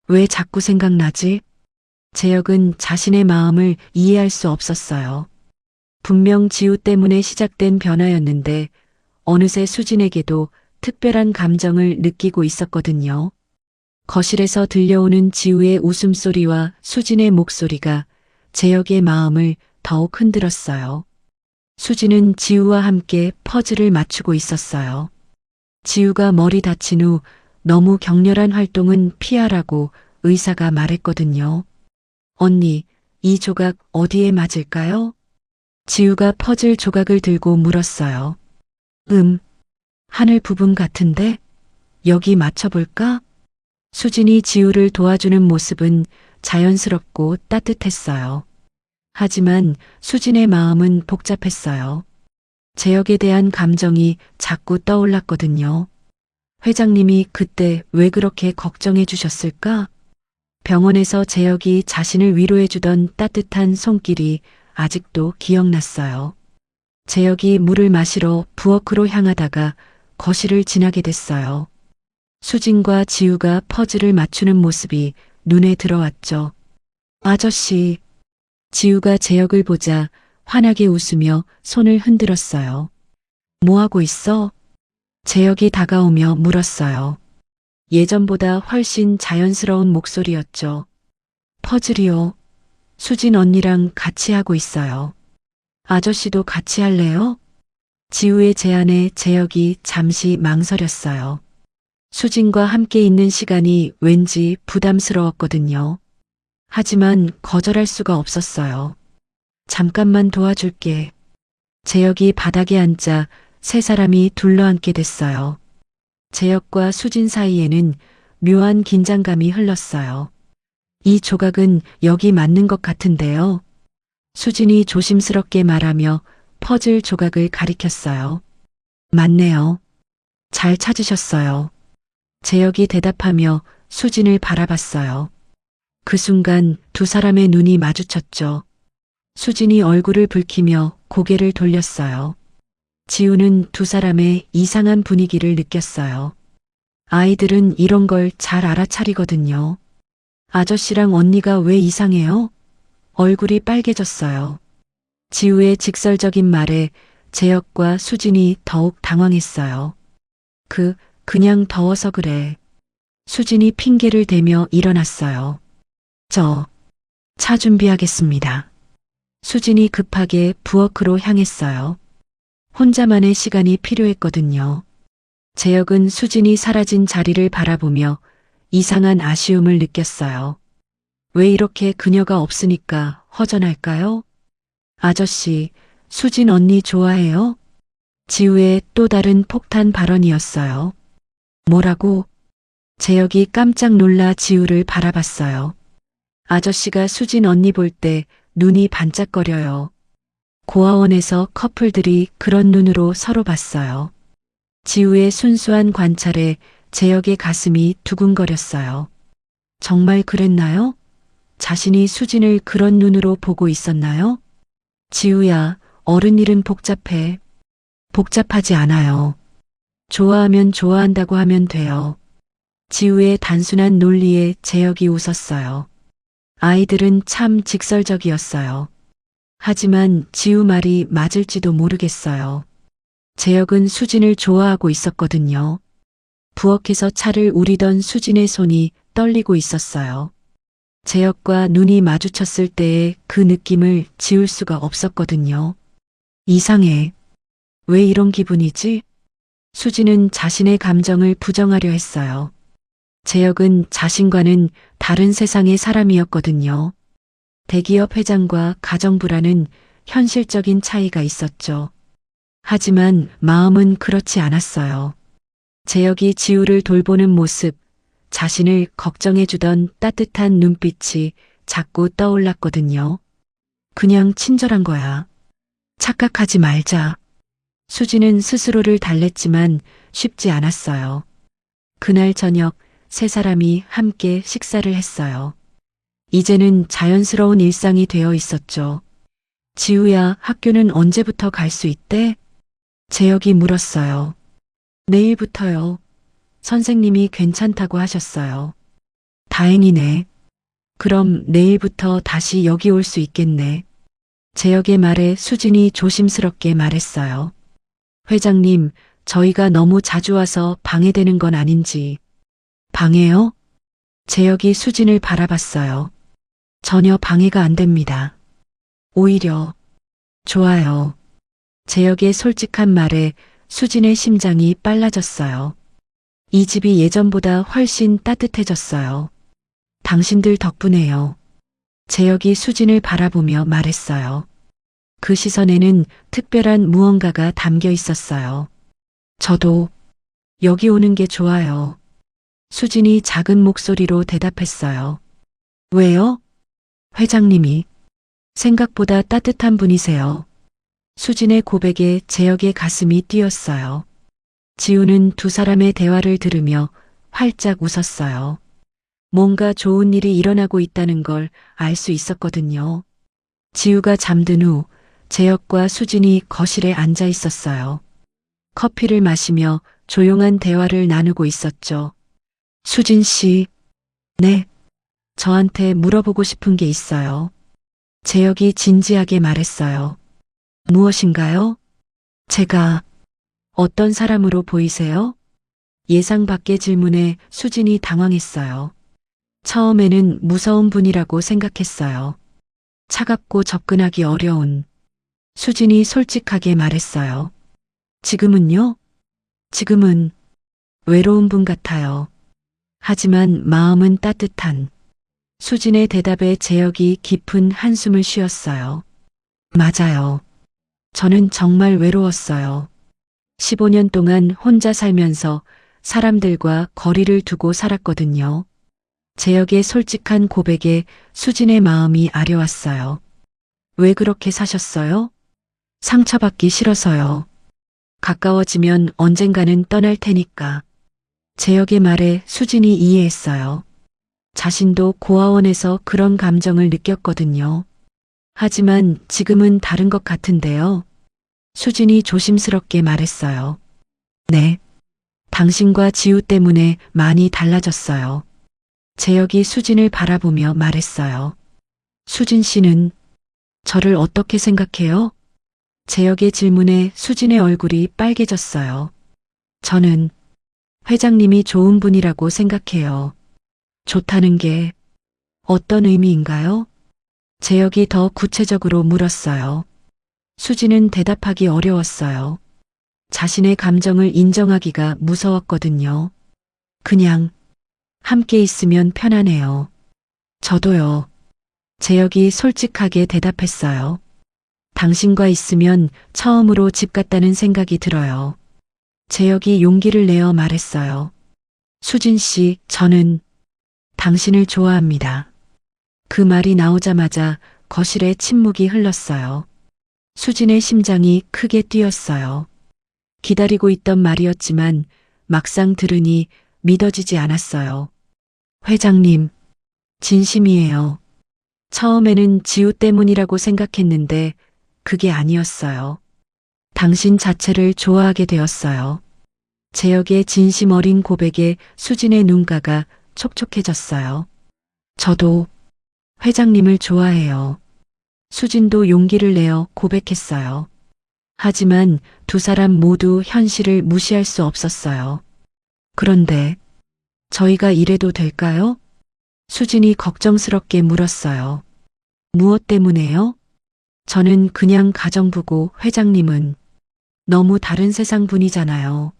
왜 자꾸 생각나지? 재혁은 자신의 마음을 이해할 수 없었어요. 분명 지우 때문에 시작된 변화였는데 어느새 수진에게도 특별한 감정을 느끼고 있었거든요. 거실에서 들려오는 지우의 웃음소리와 수진의 목소리가 재혁의 마음을 더욱 흔들었어요. 수진은 지우와 함께 퍼즐을 맞추고 있었어요. 지우가 머리 다친 후 너무 격렬한 활동은 피하라고 의사가 말했거든요. 언니, 이 조각 어디에 맞을까요? 지우가 퍼즐 조각을 들고 물었어요. 하늘 부분 같은데? 여기 맞춰볼까? 수진이 지우를 도와주는 모습은 자연스럽고 따뜻했어요. 하지만 수진의 마음은 복잡했어요. 재혁에 대한 감정이 자꾸 떠올랐거든요. 회장님이 그때 왜 그렇게 걱정해 주셨을까? 병원에서 재혁이 자신을 위로해 주던 따뜻한 손길이 아직도 기억났어요. 재혁이 물을 마시러 부엌으로 향하다가 거실을 지나게 됐어요. 수진과 지우가 퍼즐을 맞추는 모습이 눈에 들어왔죠. 아저씨. 지우가 재혁을 보자 환하게 웃으며 손을 흔들었어요. 뭐하고 있어? 재혁이 다가오며 물었어요. 예전보다 훨씬 자연스러운 목소리였죠. 퍼즐이요. 수진 언니랑 같이 하고 있어요. 아저씨도 같이 할래요? 지우의 제안에 재혁이 잠시 망설였어요. 수진과 함께 있는 시간이 왠지 부담스러웠거든요. 하지만 거절할 수가 없었어요. 잠깐만 도와줄게. 재혁이 바닥에 앉자 세 사람이 둘러앉게 됐어요. 재혁과 수진 사이에는 묘한 긴장감이 흘렀어요. 이 조각은 여기 맞는 것 같은데요. 수진이 조심스럽게 말하며 퍼즐 조각을 가리켰어요. 맞네요. 잘 찾으셨어요. 재혁이 대답하며 수진을 바라봤어요. 그 순간 두 사람의 눈이 마주쳤죠. 수진이 얼굴을 붉히며 고개를 돌렸어요. 지우는 두 사람의 이상한 분위기를 느꼈어요. 아이들은 이런 걸 잘 알아차리거든요. 아저씨랑 언니가 왜 이상해요? 얼굴이 빨개졌어요. 지우의 직설적인 말에 재혁과 수진이 더욱 당황했어요. 그냥 더워서 그래. 수진이 핑계를 대며 일어났어요. 차 준비하겠습니다. 수진이 급하게 부엌으로 향했어요. 혼자만의 시간이 필요했거든요. 재혁은 수진이 사라진 자리를 바라보며 이상한 아쉬움을 느꼈어요. 왜 이렇게 그녀가 없으니까 허전할까요? 아저씨, 수진 언니 좋아해요? 지우의 또 다른 폭탄 발언이었어요. 뭐라고? 재혁이 깜짝 놀라 지우를 바라봤어요. 아저씨가 수진 언니 볼 때 눈이 반짝거려요. 고아원에서 커플들이 그런 눈으로 서로 봤어요. 지우의 순수한 관찰에 재혁의 가슴이 두근거렸어요. 정말 그랬나요? 자신이 수진을 그런 눈으로 보고 있었나요? 지우야, 어른 일은 복잡해. 복잡하지 않아요. 좋아하면 좋아한다고 하면 돼요. 지우의 단순한 논리에 재혁이 웃었어요. 아이들은 참 직설적이었어요. 하지만 지우 말이 맞을지도 모르겠어요. 재혁은 수진을 좋아하고 있었거든요. 부엌에서 차를 우리던 수진의 손이 떨리고 있었어요. 재혁과 눈이 마주쳤을 때의 그 느낌을 지울 수가 없었거든요. 이상해. 왜 이런 기분이지? 수진은 자신의 감정을 부정하려 했어요. 재혁은 자신과는 다른 세상의 사람이었거든요. 대기업 회장과 가정부라는 현실적인 차이가 있었죠. 하지만 마음은 그렇지 않았어요. 재혁이 지우를 돌보는 모습, 자신을 걱정해주던 따뜻한 눈빛이 자꾸 떠올랐거든요. 그냥 친절한 거야. 착각하지 말자. 수진은 스스로를 달랬지만 쉽지 않았어요. 그날 저녁 세 사람이 함께 식사를 했어요. 이제는 자연스러운 일상이 되어 있었죠. 지우야, 학교는 언제부터 갈 수 있대? 재혁이 물었어요. 내일부터요. 선생님이 괜찮다고 하셨어요. 다행이네. 그럼 내일부터 다시 여기 올 수 있겠네. 재혁의 말에 수진이 조심스럽게 말했어요. 회장님, 저희가 너무 자주 와서 방해되는 건 아닌지. 방해요? 재혁이 수진을 바라봤어요. 전혀 방해가 안 됩니다. 오히려 좋아요. 재혁의 솔직한 말에 수진의 심장이 빨라졌어요. 이 집이 예전보다 훨씬 따뜻해졌어요. 당신들 덕분에요. 재혁이 수진을 바라보며 말했어요. 그 시선에는 특별한 무언가가 담겨 있었어요. 저도 여기 오는 게 좋아요. 수진이 작은 목소리로 대답했어요. 왜요? 회장님이 생각보다 따뜻한 분이세요. 수진의 고백에 재혁의 가슴이 뛰었어요. 지우는 두 사람의 대화를 들으며 활짝 웃었어요. 뭔가 좋은 일이 일어나고 있다는 걸 알 수 있었거든요. 지우가 잠든 후 재혁과 수진이 거실에 앉아 있었어요. 커피를 마시며 조용한 대화를 나누고 있었죠. 수진 씨, 네, 저한테 물어보고 싶은 게 있어요. 재혁이 진지하게 말했어요. 무엇인가요? 제가 어떤 사람으로 보이세요? 예상 밖의 질문에 수진이 당황했어요. 처음에는 무서운 분이라고 생각했어요. 차갑고 접근하기 어려운. 수진이 솔직하게 말했어요. 지금은요? 지금은 외로운 분 같아요. 하지만 마음은 따뜻한. 수진의 대답에 재혁이 깊은 한숨을 쉬었어요. 맞아요. 저는 정말 외로웠어요. 15년 동안 혼자 살면서 사람들과 거리를 두고 살았거든요. 재혁의 솔직한 고백에 수진의 마음이 아려왔어요. 왜 그렇게 사셨어요? 상처받기 싫어서요. 가까워지면 언젠가는 떠날 테니까. 재혁의 말에 수진이 이해했어요. 자신도 고아원에서 그런 감정을 느꼈거든요. 하지만 지금은 다른 것 같은데요. 수진이 조심스럽게 말했어요. 네. 당신과 지우 때문에 많이 달라졌어요. 재혁이 수진을 바라보며 말했어요. 수진 씨는 저를 어떻게 생각해요? 재혁의 질문에 수진의 얼굴이 빨개졌어요. 저는 회장님이 좋은 분이라고 생각해요. 좋다는 게 어떤 의미인가요? 재혁이 더 구체적으로 물었어요. 수진은 대답하기 어려웠어요. 자신의 감정을 인정하기가 무서웠거든요. 그냥 함께 있으면 편하네요. 저도요. 재혁이 솔직하게 대답했어요. 당신과 있으면 처음으로 집 같다는 생각이 들어요. 재혁이 용기를 내어 말했어요. 수진 씨, 저는 당신을 좋아합니다. 그 말이 나오자마자 거실에 침묵이 흘렀어요. 수진의 심장이 크게 뛰었어요. 기다리고 있던 말이었지만 막상 들으니 믿어지지 않았어요. 회장님, 진심이에요. 처음에는 지우 때문이라고 생각했는데 그게 아니었어요. 당신 자체를 좋아하게 되었어요. 재혁의 진심 어린 고백에 수진의 눈가가 촉촉해졌어요. 저도 회장님을 좋아해요. 수진도 용기를 내어 고백했어요. 하지만 두 사람 모두 현실을 무시할 수 없었어요. 그런데 저희가 이래도 될까요? 수진이 걱정스럽게 물었어요. 무엇 때문에요? 저는 그냥 가정부고 회장님은 너무 다른 세상 분이잖아요.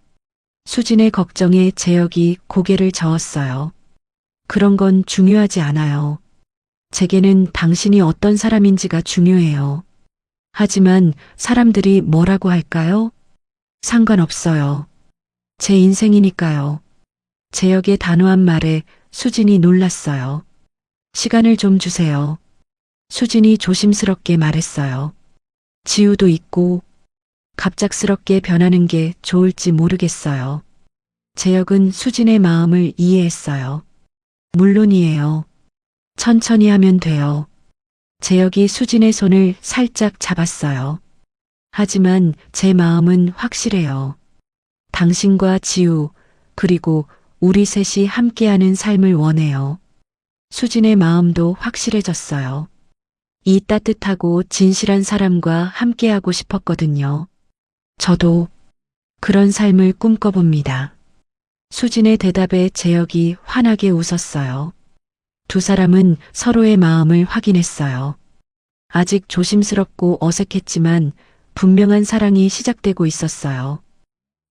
수진의 걱정에 재혁이 고개를 저었어요. 그런 건 중요하지 않아요. 제게는 당신이 어떤 사람인지가 중요해요. 하지만 사람들이 뭐라고 할까요? 상관없어요. 제 인생이니까요. 재혁의 단호한 말에 수진이 놀랐어요. 시간을 좀 주세요. 수진이 조심스럽게 말했어요. 지우도 있고 갑작스럽게 변하는 게 좋을지 모르겠어요. 재혁은 수진의 마음을 이해했어요. 물론이에요. 천천히 하면 돼요. 재혁이 수진의 손을 살짝 잡았어요. 하지만 제 마음은 확실해요. 당신과 지우, 그리고 우리 셋이 함께하는 삶을 원해요. 수진의 마음도 확실해졌어요. 이 따뜻하고 진실한 사람과 함께하고 싶었거든요. 저도 그런 삶을 꿈꿔봅니다. 수진의 대답에 재혁이 환하게 웃었어요. 두 사람은 서로의 마음을 확인했어요. 아직 조심스럽고 어색했지만 분명한 사랑이 시작되고 있었어요.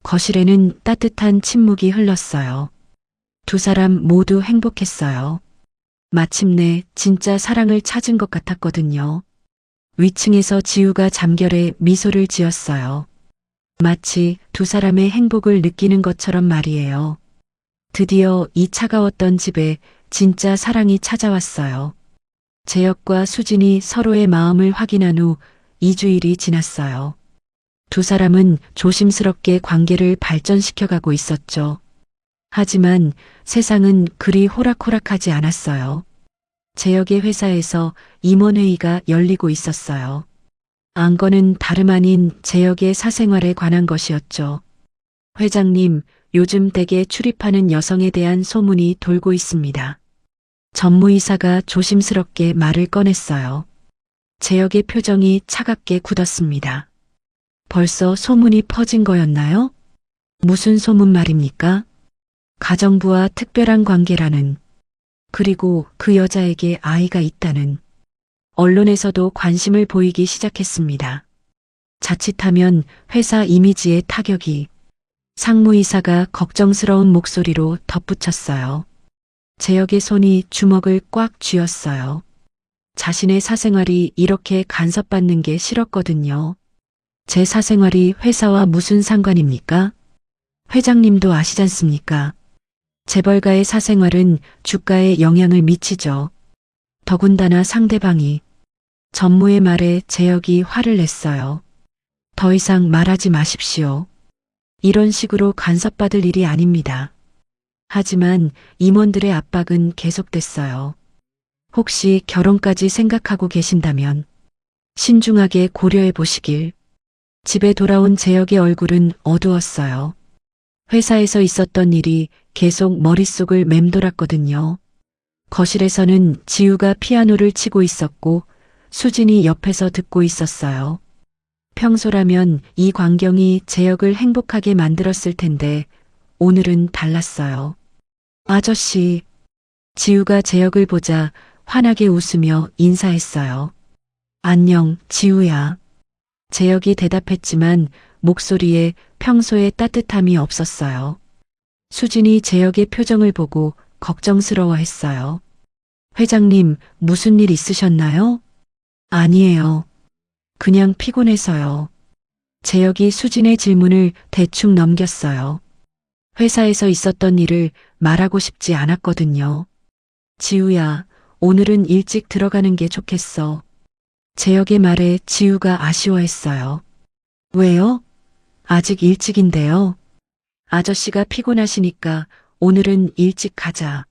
거실에는 따뜻한 침묵이 흘렀어요. 두 사람 모두 행복했어요. 마침내 진짜 사랑을 찾은 것 같았거든요. 위층에서 지우가 잠결에 미소를 지었어요. 마치 두 사람의 행복을 느끼는 것처럼 말이에요. 드디어 이 차가웠던 집에 진짜 사랑이 찾아왔어요. 재혁과 수진이 서로의 마음을 확인한 후 2주일이 지났어요. 두 사람은 조심스럽게 관계를 발전시켜가고 있었죠. 하지만 세상은 그리 호락호락하지 않았어요. 재혁의 회사에서 임원회의가 열리고 있었어요. 안건은 다름 아닌 재혁의 사생활에 관한 것이었죠. 회장님, 요즘 댁에 출입하는 여성에 대한 소문이 돌고 있습니다. 전무이사가 조심스럽게 말을 꺼냈어요. 재혁의 표정이 차갑게 굳었습니다. 벌써 소문이 퍼진 거였나요? 무슨 소문 말입니까? 가정부와 특별한 관계라는, 그리고 그 여자에게 아이가 있다는. 언론에서도 관심을 보이기 시작했습니다. 자칫하면 회사 이미지에 타격이. 상무이사가 걱정스러운 목소리로 덧붙였어요. 재혁의 손이 주먹을 꽉 쥐었어요. 자신의 사생활이 이렇게 간섭받는 게 싫었거든요. 제 사생활이 회사와 무슨 상관입니까? 회장님도 아시잖습니까? 재벌가의 사생활은 주가에 영향을 미치죠. 더군다나 상대방이. 전무의 말에 재혁이 화를 냈어요. 더 이상 말하지 마십시오. 이런 식으로 간섭받을 일이 아닙니다. 하지만 임원들의 압박은 계속됐어요. 혹시 결혼까지 생각하고 계신다면 신중하게 고려해 보시길. 집에 돌아온 재혁의 얼굴은 어두웠어요. 회사에서 있었던 일이 계속 머릿속을 맴돌았거든요. 거실에서는 지우가 피아노를 치고 있었고 수진이 옆에서 듣고 있었어요. 평소라면 이 광경이 재혁을 행복하게 만들었을 텐데 오늘은 달랐어요. 아저씨. 지우가 재혁을 보자 환하게 웃으며 인사했어요. 안녕, 지우야. 재혁이 대답했지만 목소리에 평소의 따뜻함이 없었어요. 수진이 재혁의 표정을 보고 걱정스러워했어요. 회장님, 무슨 일 있으셨나요? 아니에요. 그냥 피곤해서요. 재혁이 수진의 질문을 대충 넘겼어요. 회사에서 있었던 일을 말하고 싶지 않았거든요. 지우야, 오늘은 일찍 들어가는 게 좋겠어. 재혁의 말에 지우가 아쉬워했어요. 왜요? 아직 일찍인데요. 아저씨가 피곤하시니까 오늘은 일찍 가자.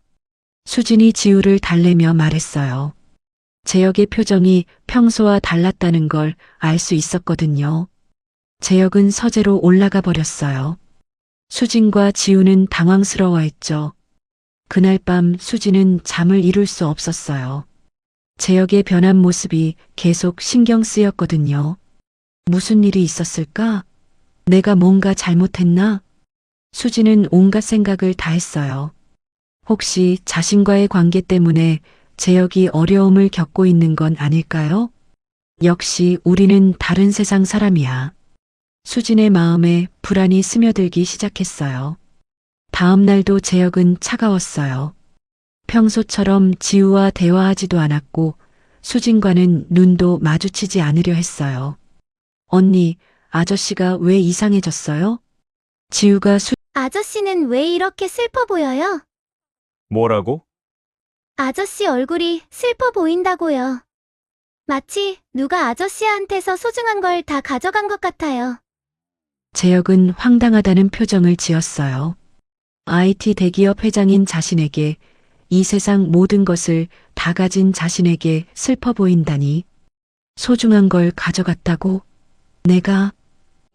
수진이 지우를 달래며 말했어요. 재혁의 표정이 평소와 달랐다는 걸 알 수 있었거든요. 재혁은 서재로 올라가 버렸어요. 수진과 지우는 당황스러워했죠. 그날 밤 수진은 잠을 이룰 수 없었어요. 재혁의 변한 모습이 계속 신경 쓰였거든요. 무슨 일이 있었을까? 내가 뭔가 잘못했나? 수진은 온갖 생각을 다 했어요. 혹시 자신과의 관계 때문에 재혁이 어려움을 겪고 있는 건 아닐까요? 역시 우리는 다른 세상 사람이야. 수진의 마음에 불안이 스며들기 시작했어요. 다음 날도 재혁은 차가웠어요. 평소처럼 지우와 대화하지도 않았고 수진과는 눈도 마주치지 않으려 했어요. 언니, 아저씨가 왜 이상해졌어요? 지우가 아저씨는 왜 이렇게 슬퍼 보여요? 뭐라고? 아저씨 얼굴이 슬퍼 보인다고요. 마치 누가 아저씨한테서 소중한 걸 다 가져간 것 같아요. 재혁은 황당하다는 표정을 지었어요. IT 대기업 회장인 자신에게 이 세상 모든 것을 다 가진 자신에게 슬퍼 보인다니. 소중한 걸 가져갔다고? 내가?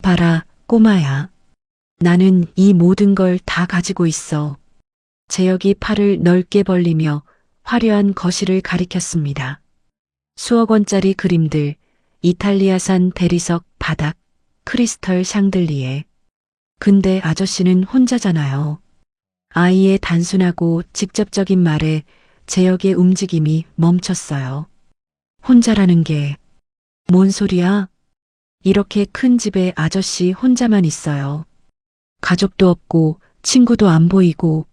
봐라, 꼬마야. 나는 이 모든 걸 다 가지고 있어. 재혁이 팔을 넓게 벌리며 화려한 거실을 가리켰습니다. 수억 원짜리 그림들, 이탈리아산 대리석 바닥, 크리스털 샹들리에. 근데 아저씨는 혼자잖아요. 아이의 단순하고 직접적인 말에 재혁의 움직임이 멈췄어요. 혼자라는 게 뭔 소리야? 이렇게 큰 집에 아저씨 혼자만 있어요. 가족도 없고 친구도 안 보이고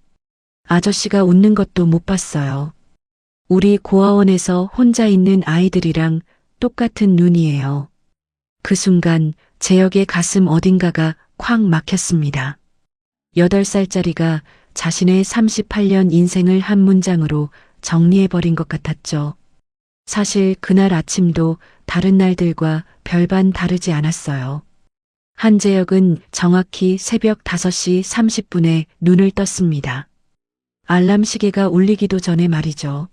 아저씨가 웃는 것도 못 봤어요. 우리 고아원에서 혼자 있는 아이들이랑 똑같은 눈이에요. 그 순간 재혁의 가슴 어딘가가 콱 막혔습니다. 8살짜리가 자신의 38년 인생을 한 문장으로 정리해버린 것 같았죠. 사실 그날 아침도 다른 날들과 별반 다르지 않았어요. 한재혁은 정확히 새벽 5시 30분에 눈을 떴습니다. 알람 시계가 울리기도 전에 말이죠.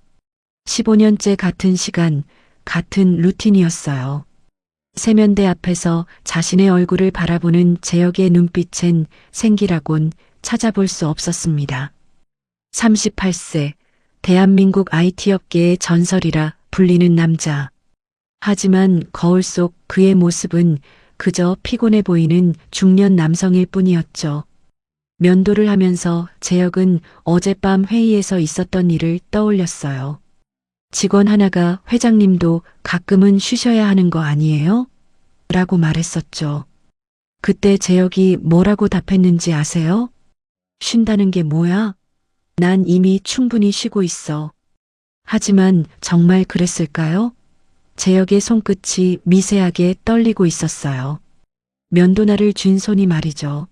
15년째 같은 시간, 같은 루틴이었어요. 세면대 앞에서 자신의 얼굴을 바라보는 재혁의 눈빛엔 생기라곤 찾아볼 수 없었습니다. 38세, 대한민국 IT 업계의 전설이라 불리는 남자. 하지만 거울 속 그의 모습은 그저 피곤해 보이는 중년 남성일 뿐이었죠. 면도를 하면서 재혁은 어젯밤 회의에서 있었던 일을 떠올렸어요. 직원 하나가 회장님도 가끔은 쉬셔야 하는 거 아니에요? 라고 말했었죠. 그때 재혁이 뭐라고 답했는지 아세요? 쉰다는 게 뭐야? 난 이미 충분히 쉬고 있어. 하지만 정말 그랬을까요? 재혁의 손끝이 미세하게 떨리고 있었어요. 면도날을 쥔 손이 말이죠.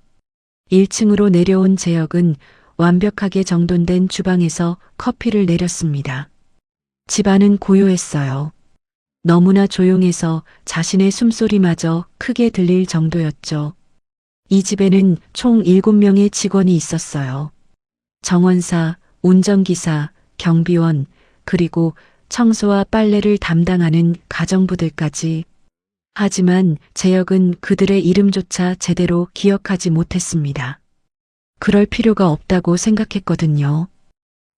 1층으로 내려온 재혁은 완벽하게 정돈된 주방에서 커피를 내렸습니다. 집안은 고요했어요. 너무나 조용해서 자신의 숨소리마저 크게 들릴 정도였죠. 이 집에는 총 7명의 직원이 있었어요. 정원사, 운전기사, 경비원, 그리고 청소와 빨래를 담당하는 가정부들까지. 하지만 재혁은 그들의 이름조차 제대로 기억하지 못했습니다. 그럴 필요가 없다고 생각했거든요.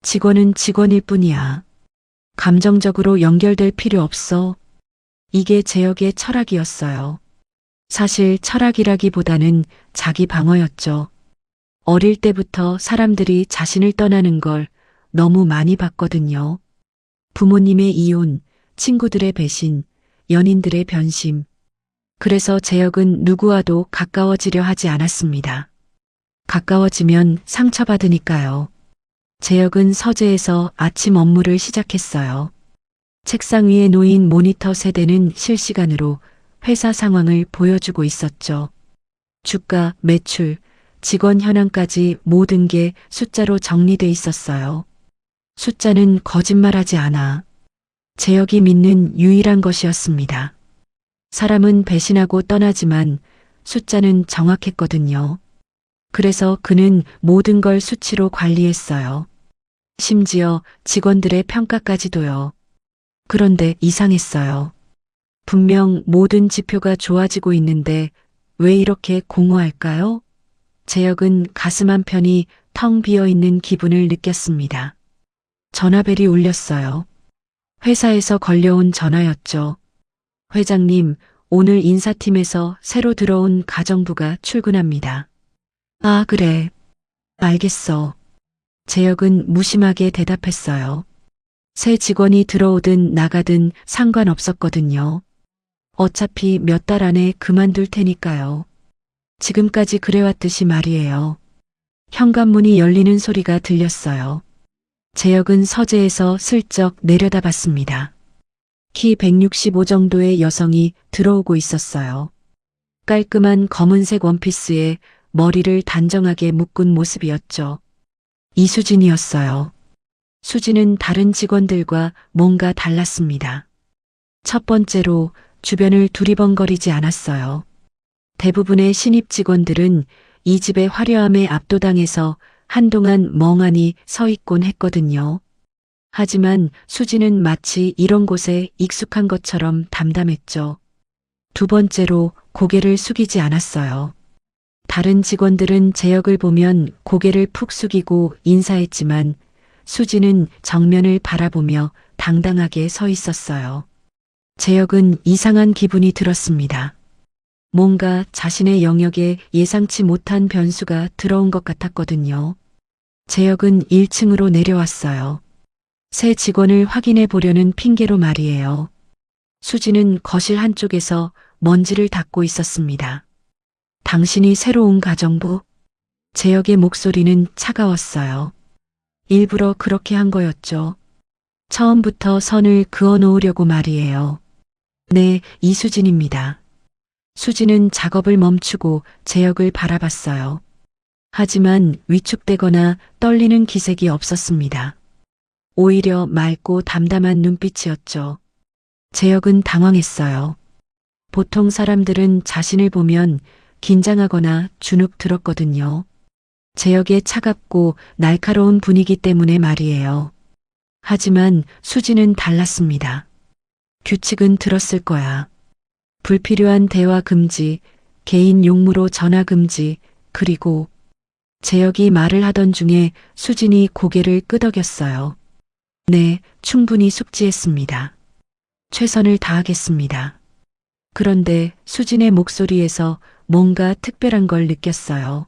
직원은 직원일 뿐이야. 감정적으로 연결될 필요 없어. 이게 재혁의 철학이었어요. 사실 철학이라기보다는 자기 방어였죠. 어릴 때부터 사람들이 자신을 떠나는 걸 너무 많이 봤거든요. 부모님의 이혼, 친구들의 배신, 연인들의 변심. 그래서 재혁은 누구와도 가까워지려 하지 않았습니다. 가까워지면 상처받으니까요. 재혁은 서재에서 아침 업무를 시작했어요. 책상 위에 놓인 모니터 세대는 실시간으로 회사 상황을 보여주고 있었죠. 주가, 매출, 직원 현황까지 모든 게 숫자로 정리돼 있었어요. 숫자는 거짓말하지 않아. 재혁이 믿는 유일한 것이었습니다. 사람은 배신하고 떠나지만 숫자는 정확했거든요. 그래서 그는 모든 걸 수치로 관리했어요. 심지어 직원들의 평가까지도요. 그런데 이상했어요. 분명 모든 지표가 좋아지고 있는데 왜 이렇게 공허할까요? 재혁은 가슴 한편이 텅 비어 있는 기분을 느꼈습니다. 전화벨이 울렸어요. 회사에서 걸려온 전화였죠. 회장님, 오늘 인사팀에서 새로 들어온 가정부가 출근합니다. 아, 그래. 알겠어. 재혁은 무심하게 대답했어요. 새 직원이 들어오든 나가든 상관없었거든요. 어차피 몇 달 안에 그만둘 테니까요. 지금까지 그래왔듯이 말이에요. 현관문이 열리는 소리가 들렸어요. 재혁은 서재에서 슬쩍 내려다봤습니다. 키 165 정도의 여성이 들어오고 있었어요. 깔끔한 검은색 원피스에 머리를 단정하게 묶은 모습이었죠. 이수진이었어요. 수진은 다른 직원들과 뭔가 달랐습니다. 첫 번째로 주변을 두리번거리지 않았어요. 대부분의 신입 직원들은 이 집의 화려함에 압도당해서 한동안 멍하니 서 있곤 했거든요. 하지만 수지는 마치 이런 곳에 익숙한 것처럼 담담했죠. 두 번째로 고개를 숙이지 않았어요. 다른 직원들은 제역을 보면 고개를 푹 숙이고 인사했지만 수지는 정면을 바라보며 당당하게 서 있었어요. 제역은 이상한 기분이 들었습니다. 뭔가 자신의 영역에 예상치 못한 변수가 들어온 것 같았거든요. 제역은 1층으로 내려왔어요. 새 직원을 확인해 보려는 핑계로 말이에요. 수지는 거실 한쪽에서 먼지를 닦고 있었습니다. 당신이 새로 온 가정부? 제역의 목소리는 차가웠어요. 일부러 그렇게 한 거였죠. 처음부터 선을 그어 놓으려고 말이에요. 네, 이수진입니다. 수지는 작업을 멈추고 제역을 바라봤어요. 하지만 위축되거나 떨리는 기색이 없었습니다. 오히려 맑고 담담한 눈빛이었죠. 제역은 당황했어요. 보통 사람들은 자신을 보면 긴장하거나 주눅 들었거든요. 제역의 차갑고 날카로운 분위기 때문에 말이에요. 하지만 수지는 달랐습니다. 규칙은 들었을 거야. 불필요한 대화 금지, 개인 용무로 전화 금지, 그리고 제역이 말을 하던 중에 수진이 고개를 끄덕였어요. 네, 충분히 숙지했습니다. 최선을 다하겠습니다. 그런데 수진의 목소리에서 뭔가 특별한 걸 느꼈어요.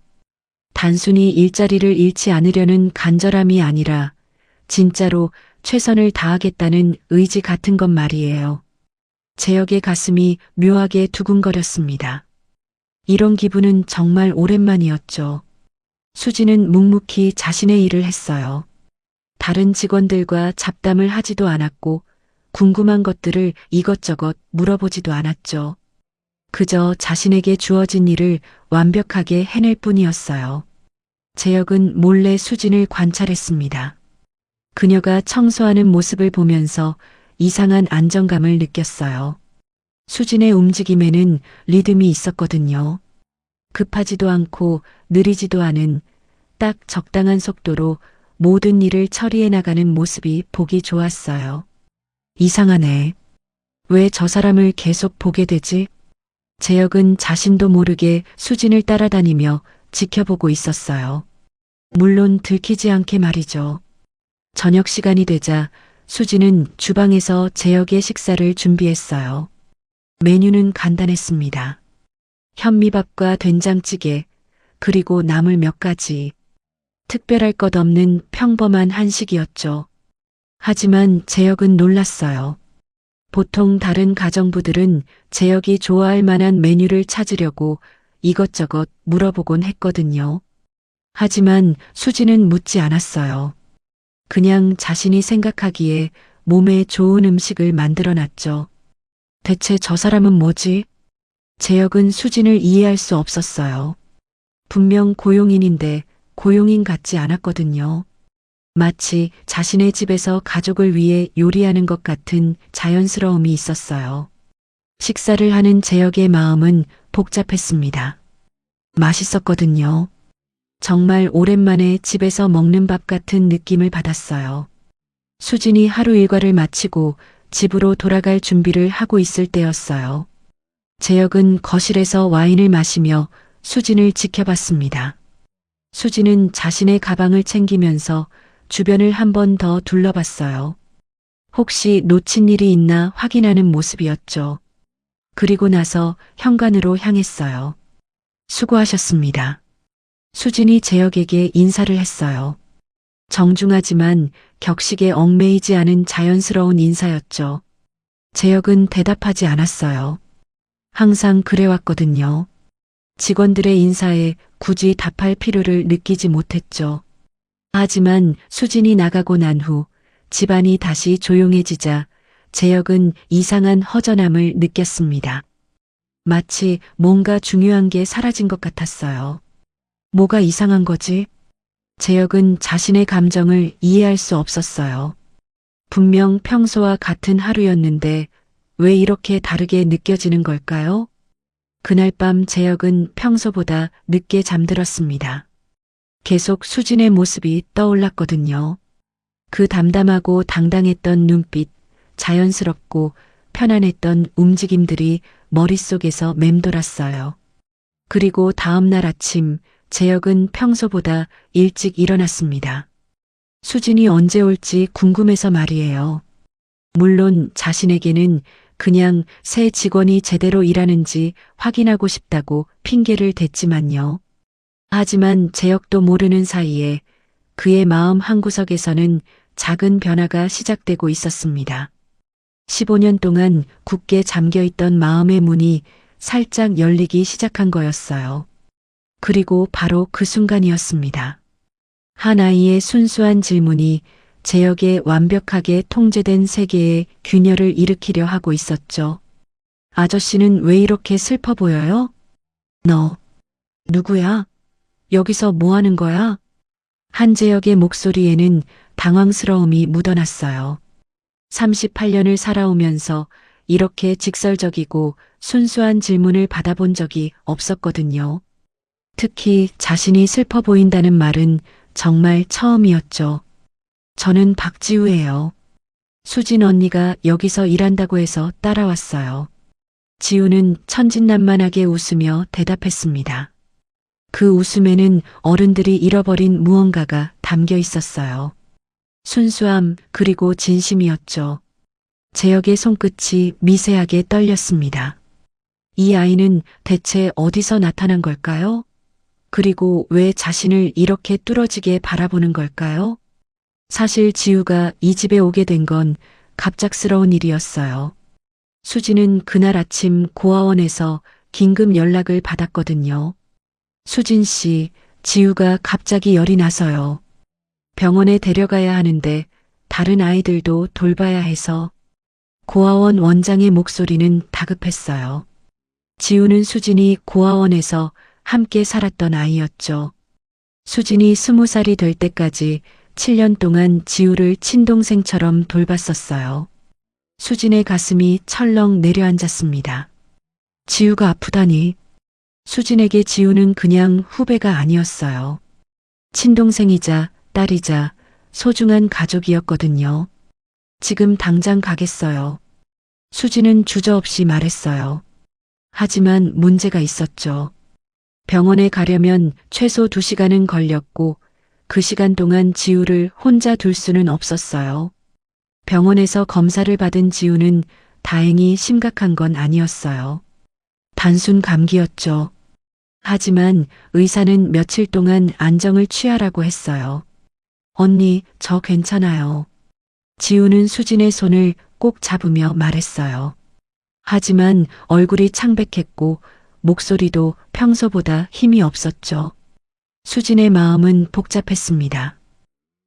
단순히 일자리를 잃지 않으려는 간절함이 아니라 진짜로 최선을 다하겠다는 의지 같은 것 말이에요. 제역의 가슴이 묘하게 두근거렸습니다. 이런 기분은 정말 오랜만이었죠. 수지는 묵묵히 자신의 일을 했어요. 다른 직원들과 잡담을 하지도 않았고 궁금한 것들을 이것저것 물어보지도 않았죠. 그저 자신에게 주어진 일을 완벽하게 해낼 뿐이었어요. 제역은 몰래 수진을 관찰했습니다. 그녀가 청소하는 모습을 보면서 이상한 안정감을 느꼈어요. 수진의 움직임에는 리듬이 있었거든요. 급하지도 않고 느리지도 않은 딱 적당한 속도로 모든 일을 처리해 나가는 모습이 보기 좋았어요. 이상하네. 왜 저 사람을 계속 보게 되지? 제역은 자신도 모르게 수진을 따라다니며 지켜보고 있었어요. 물론 들키지 않게 말이죠. 저녁 시간이 되자 수진은 주방에서 제역의 식사를 준비했어요. 메뉴는 간단했습니다. 현미밥과 된장찌개, 그리고 나물 몇 가지. 특별할 것 없는 평범한 한식이었죠. 하지만 제역은 놀랐어요. 보통 다른 가정부들은 제역이 좋아할 만한 메뉴를 찾으려고 이것저것 물어보곤 했거든요. 하지만 수지는 묻지 않았어요. 그냥 자신이 생각하기에 몸에 좋은 음식을 만들어 놨죠. 대체 저 사람은 뭐지? 제역은 수진을 이해할 수 없었어요. 분명 고용인인데 고용인 같지 않았거든요. 마치 자신의 집에서 가족을 위해 요리하는 것 같은 자연스러움이 있었어요. 식사를 하는 제역의 마음은 복잡했습니다. 맛있었거든요. 정말 오랜만에 집에서 먹는 밥 같은 느낌을 받았어요. 수진이 하루 일과를 마치고 집으로 돌아갈 준비를 하고 있을 때였어요. 제역은 거실에서 와인을 마시며 수진을 지켜봤습니다. 수진은 자신의 가방을 챙기면서 주변을 한 번 더 둘러봤어요. 혹시 놓친 일이 있나 확인하는 모습이었죠. 그리고 나서 현관으로 향했어요. 수고하셨습니다. 수진이 제역에게 인사를 했어요. 정중하지만 격식에 얽매이지 않은 자연스러운 인사였죠. 제역은 대답하지 않았어요. 항상 그래왔거든요. 직원들의 인사에 굳이 답할 필요를 느끼지 못했죠. 하지만 수진이 나가고 난 후 집안이 다시 조용해지자 제역은 이상한 허전함을 느꼈습니다. 마치 뭔가 중요한 게 사라진 것 같았어요. 뭐가 이상한 거지? 제역은 자신의 감정을 이해할 수 없었어요. 분명 평소와 같은 하루였는데 왜 이렇게 다르게 느껴지는 걸까요? 그날 밤 재혁은 평소보다 늦게 잠들었습니다. 계속 수진의 모습이 떠올랐거든요. 그 담담하고 당당했던 눈빛, 자연스럽고 편안했던 움직임들이 머릿속에서 맴돌았어요. 그리고 다음 날 아침 재혁은 평소보다 일찍 일어났습니다. 수진이 언제 올지 궁금해서 말이에요. 물론 자신에게는 그냥 새 직원이 제대로 일하는지 확인하고 싶다고 핑계를 댔지만요. 하지만 재혁도 모르는 사이에 그의 마음 한구석에서는 작은 변화가 시작되고 있었습니다. 15년 동안 굳게 잠겨있던 마음의 문이 살짝 열리기 시작한 거였어요. 그리고 바로 그 순간이었습니다. 한 아이의 순수한 질문이 재혁의 완벽하게 통제된 세계에 균열을 일으키려 하고 있었죠. 아저씨는 왜 이렇게 슬퍼 보여요? 너, 누구야? 여기서 뭐 하는 거야? 한재혁의 목소리에는 당황스러움이 묻어났어요. 38년을 살아오면서 이렇게 직설적이고 순수한 질문을 받아본 적이 없었거든요. 특히 자신이 슬퍼 보인다는 말은 정말 처음이었죠. 저는 박지우예요. 수진 언니가 여기서 일한다고 해서 따라왔어요. 지우는 천진난만하게 웃으며 대답했습니다. 그 웃음에는 어른들이 잃어버린 무언가가 담겨 있었어요. 순수함 그리고 진심이었죠. 재혁의 손끝이 미세하게 떨렸습니다. 이 아이는 대체 어디서 나타난 걸까요? 그리고 왜 자신을 이렇게 뚫어지게 바라보는 걸까요? 사실 지우가 이 집에 오게 된 건 갑작스러운 일이었어요. 수진은 그날 아침 고아원에서 긴급 연락을 받았거든요. 수진 씨, 지우가 갑자기 열이 나서요. 병원에 데려가야 하는데 다른 아이들도 돌봐야 해서. 고아원 원장의 목소리는 다급했어요. 지우는 수진이 고아원에서 함께 살았던 아이였죠. 수진이 20살이 될 때까지 7년 동안 지우를 친동생처럼 돌봤었어요. 수진의 가슴이 철렁 내려앉았습니다. 지우가 아프다니. 수진에게 지우는 그냥 후배가 아니었어요. 친동생이자 딸이자 소중한 가족이었거든요. 지금 당장 가겠어요. 수진은 주저없이 말했어요. 하지만 문제가 있었죠. 병원에 가려면 최소 2시간은 걸렸고 그 시간 동안 지우를 혼자 둘 수는 없었어요. 병원에서 검사를 받은 지우는 다행히 심각한 건 아니었어요. 단순 감기였죠. 하지만 의사는 며칠 동안 안정을 취하라고 했어요. 언니, 저 괜찮아요. 지우는 수진의 손을 꼭 잡으며 말했어요. 하지만 얼굴이 창백했고 목소리도 평소보다 힘이 없었죠. 수진의 마음은 복잡했습니다.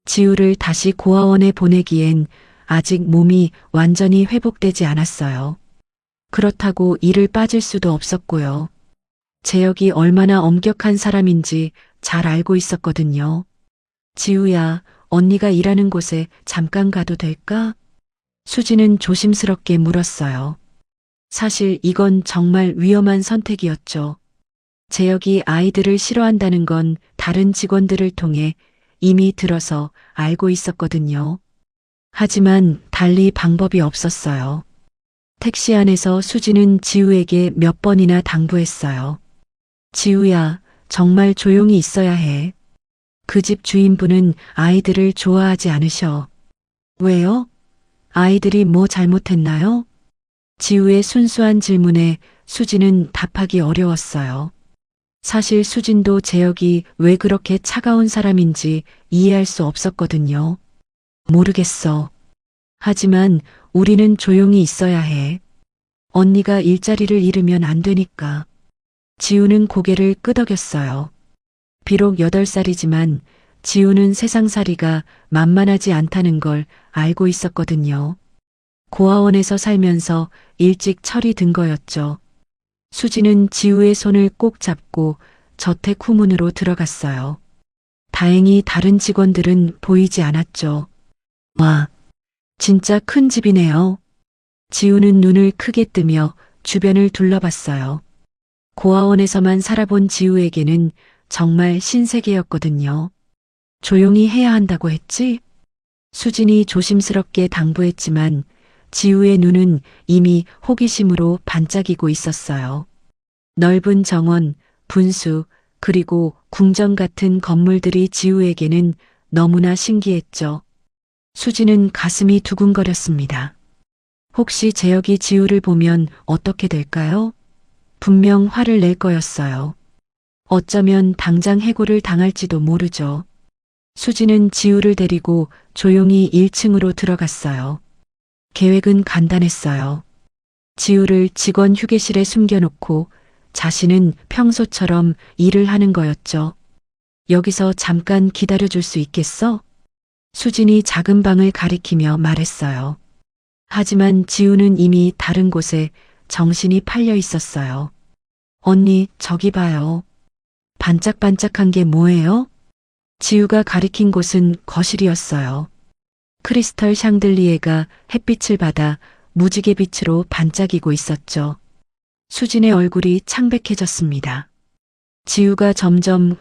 지우를 다시 고아원에 보내기엔 아직 몸이 완전히 회복되지 않았어요. 그렇다고 이를 빠질 수도 없었고요. 재혁이 얼마나 엄격한 사람인지 잘 알고 있었거든요. 지우야, 언니가 일하는 곳에 잠깐 가도 될까? 수진은 조심스럽게 물었어요. 사실 이건 정말 위험한 선택이었죠. 재혁이 아이들을 싫어한다는 건 다른 직원들을 통해 이미 들어서 알고 있었거든요. 하지만 달리 방법이 없었어요. 택시 안에서 수진은 지우에게 몇 번이나 당부했어요. 지우야, 정말 조용히 있어야 해. 그 집 주인분은 아이들을 좋아하지 않으셔. 왜요? 아이들이 뭐 잘못했나요? 지우의 순수한 질문에 수진은 답하기 어려웠어요. 사실 수진도 재혁이 왜 그렇게 차가운 사람인지 이해할 수 없었거든요. 모르겠어. 하지만 우리는 조용히 있어야 해. 언니가 일자리를 잃으면 안 되니까. 지우는 고개를 끄덕였어요. 비록 8살이지만 지우는 세상살이가 만만하지 않다는 걸 알고 있었거든요. 고아원에서 살면서 일찍 철이 든 거였죠. 수지는 지우의 손을 꼭 잡고 저택 후문으로 들어갔어요. 다행히 다른 직원들은 보이지 않았죠. 와, 진짜 큰 집이네요. 지우는 눈을 크게 뜨며 주변을 둘러봤어요. 고아원에서만 살아본 지우에게는 정말 신세계였거든요. 조용히 해야 한다고 했지? 수진이 조심스럽게 당부했지만 지우의 눈은 이미 호기심으로 반짝이고 있었어요. 넓은 정원, 분수, 그리고 궁전 같은 건물들이 지우에게는 너무나 신기했죠. 수진은 가슴이 두근거렸습니다. 혹시 재혁이 지우를 보면 어떻게 될까요? 분명 화를 낼 거였어요. 어쩌면 당장 해고를 당할지도 모르죠. 수진은 지우를 데리고 조용히 1층으로 들어갔어요. 계획은 간단했어요. 지우를 직원 휴게실에 숨겨놓고 자신은 평소처럼 일을 하는 거였죠. 여기서 잠깐 기다려줄 수 있겠어? 수진이 작은 방을 가리키며 말했어요. 하지만 지우는 이미 다른 곳에 정신이 팔려 있었어요. 언니, 저기 봐요. 반짝반짝한 게 뭐예요? 지우가 가리킨 곳은 거실이었어요. 크리스털 샹들리에가 햇빛을 받아 무지개 빛으로 반짝이고 있었죠. 수진의 얼굴이 창백해졌습니다. 지우가 점점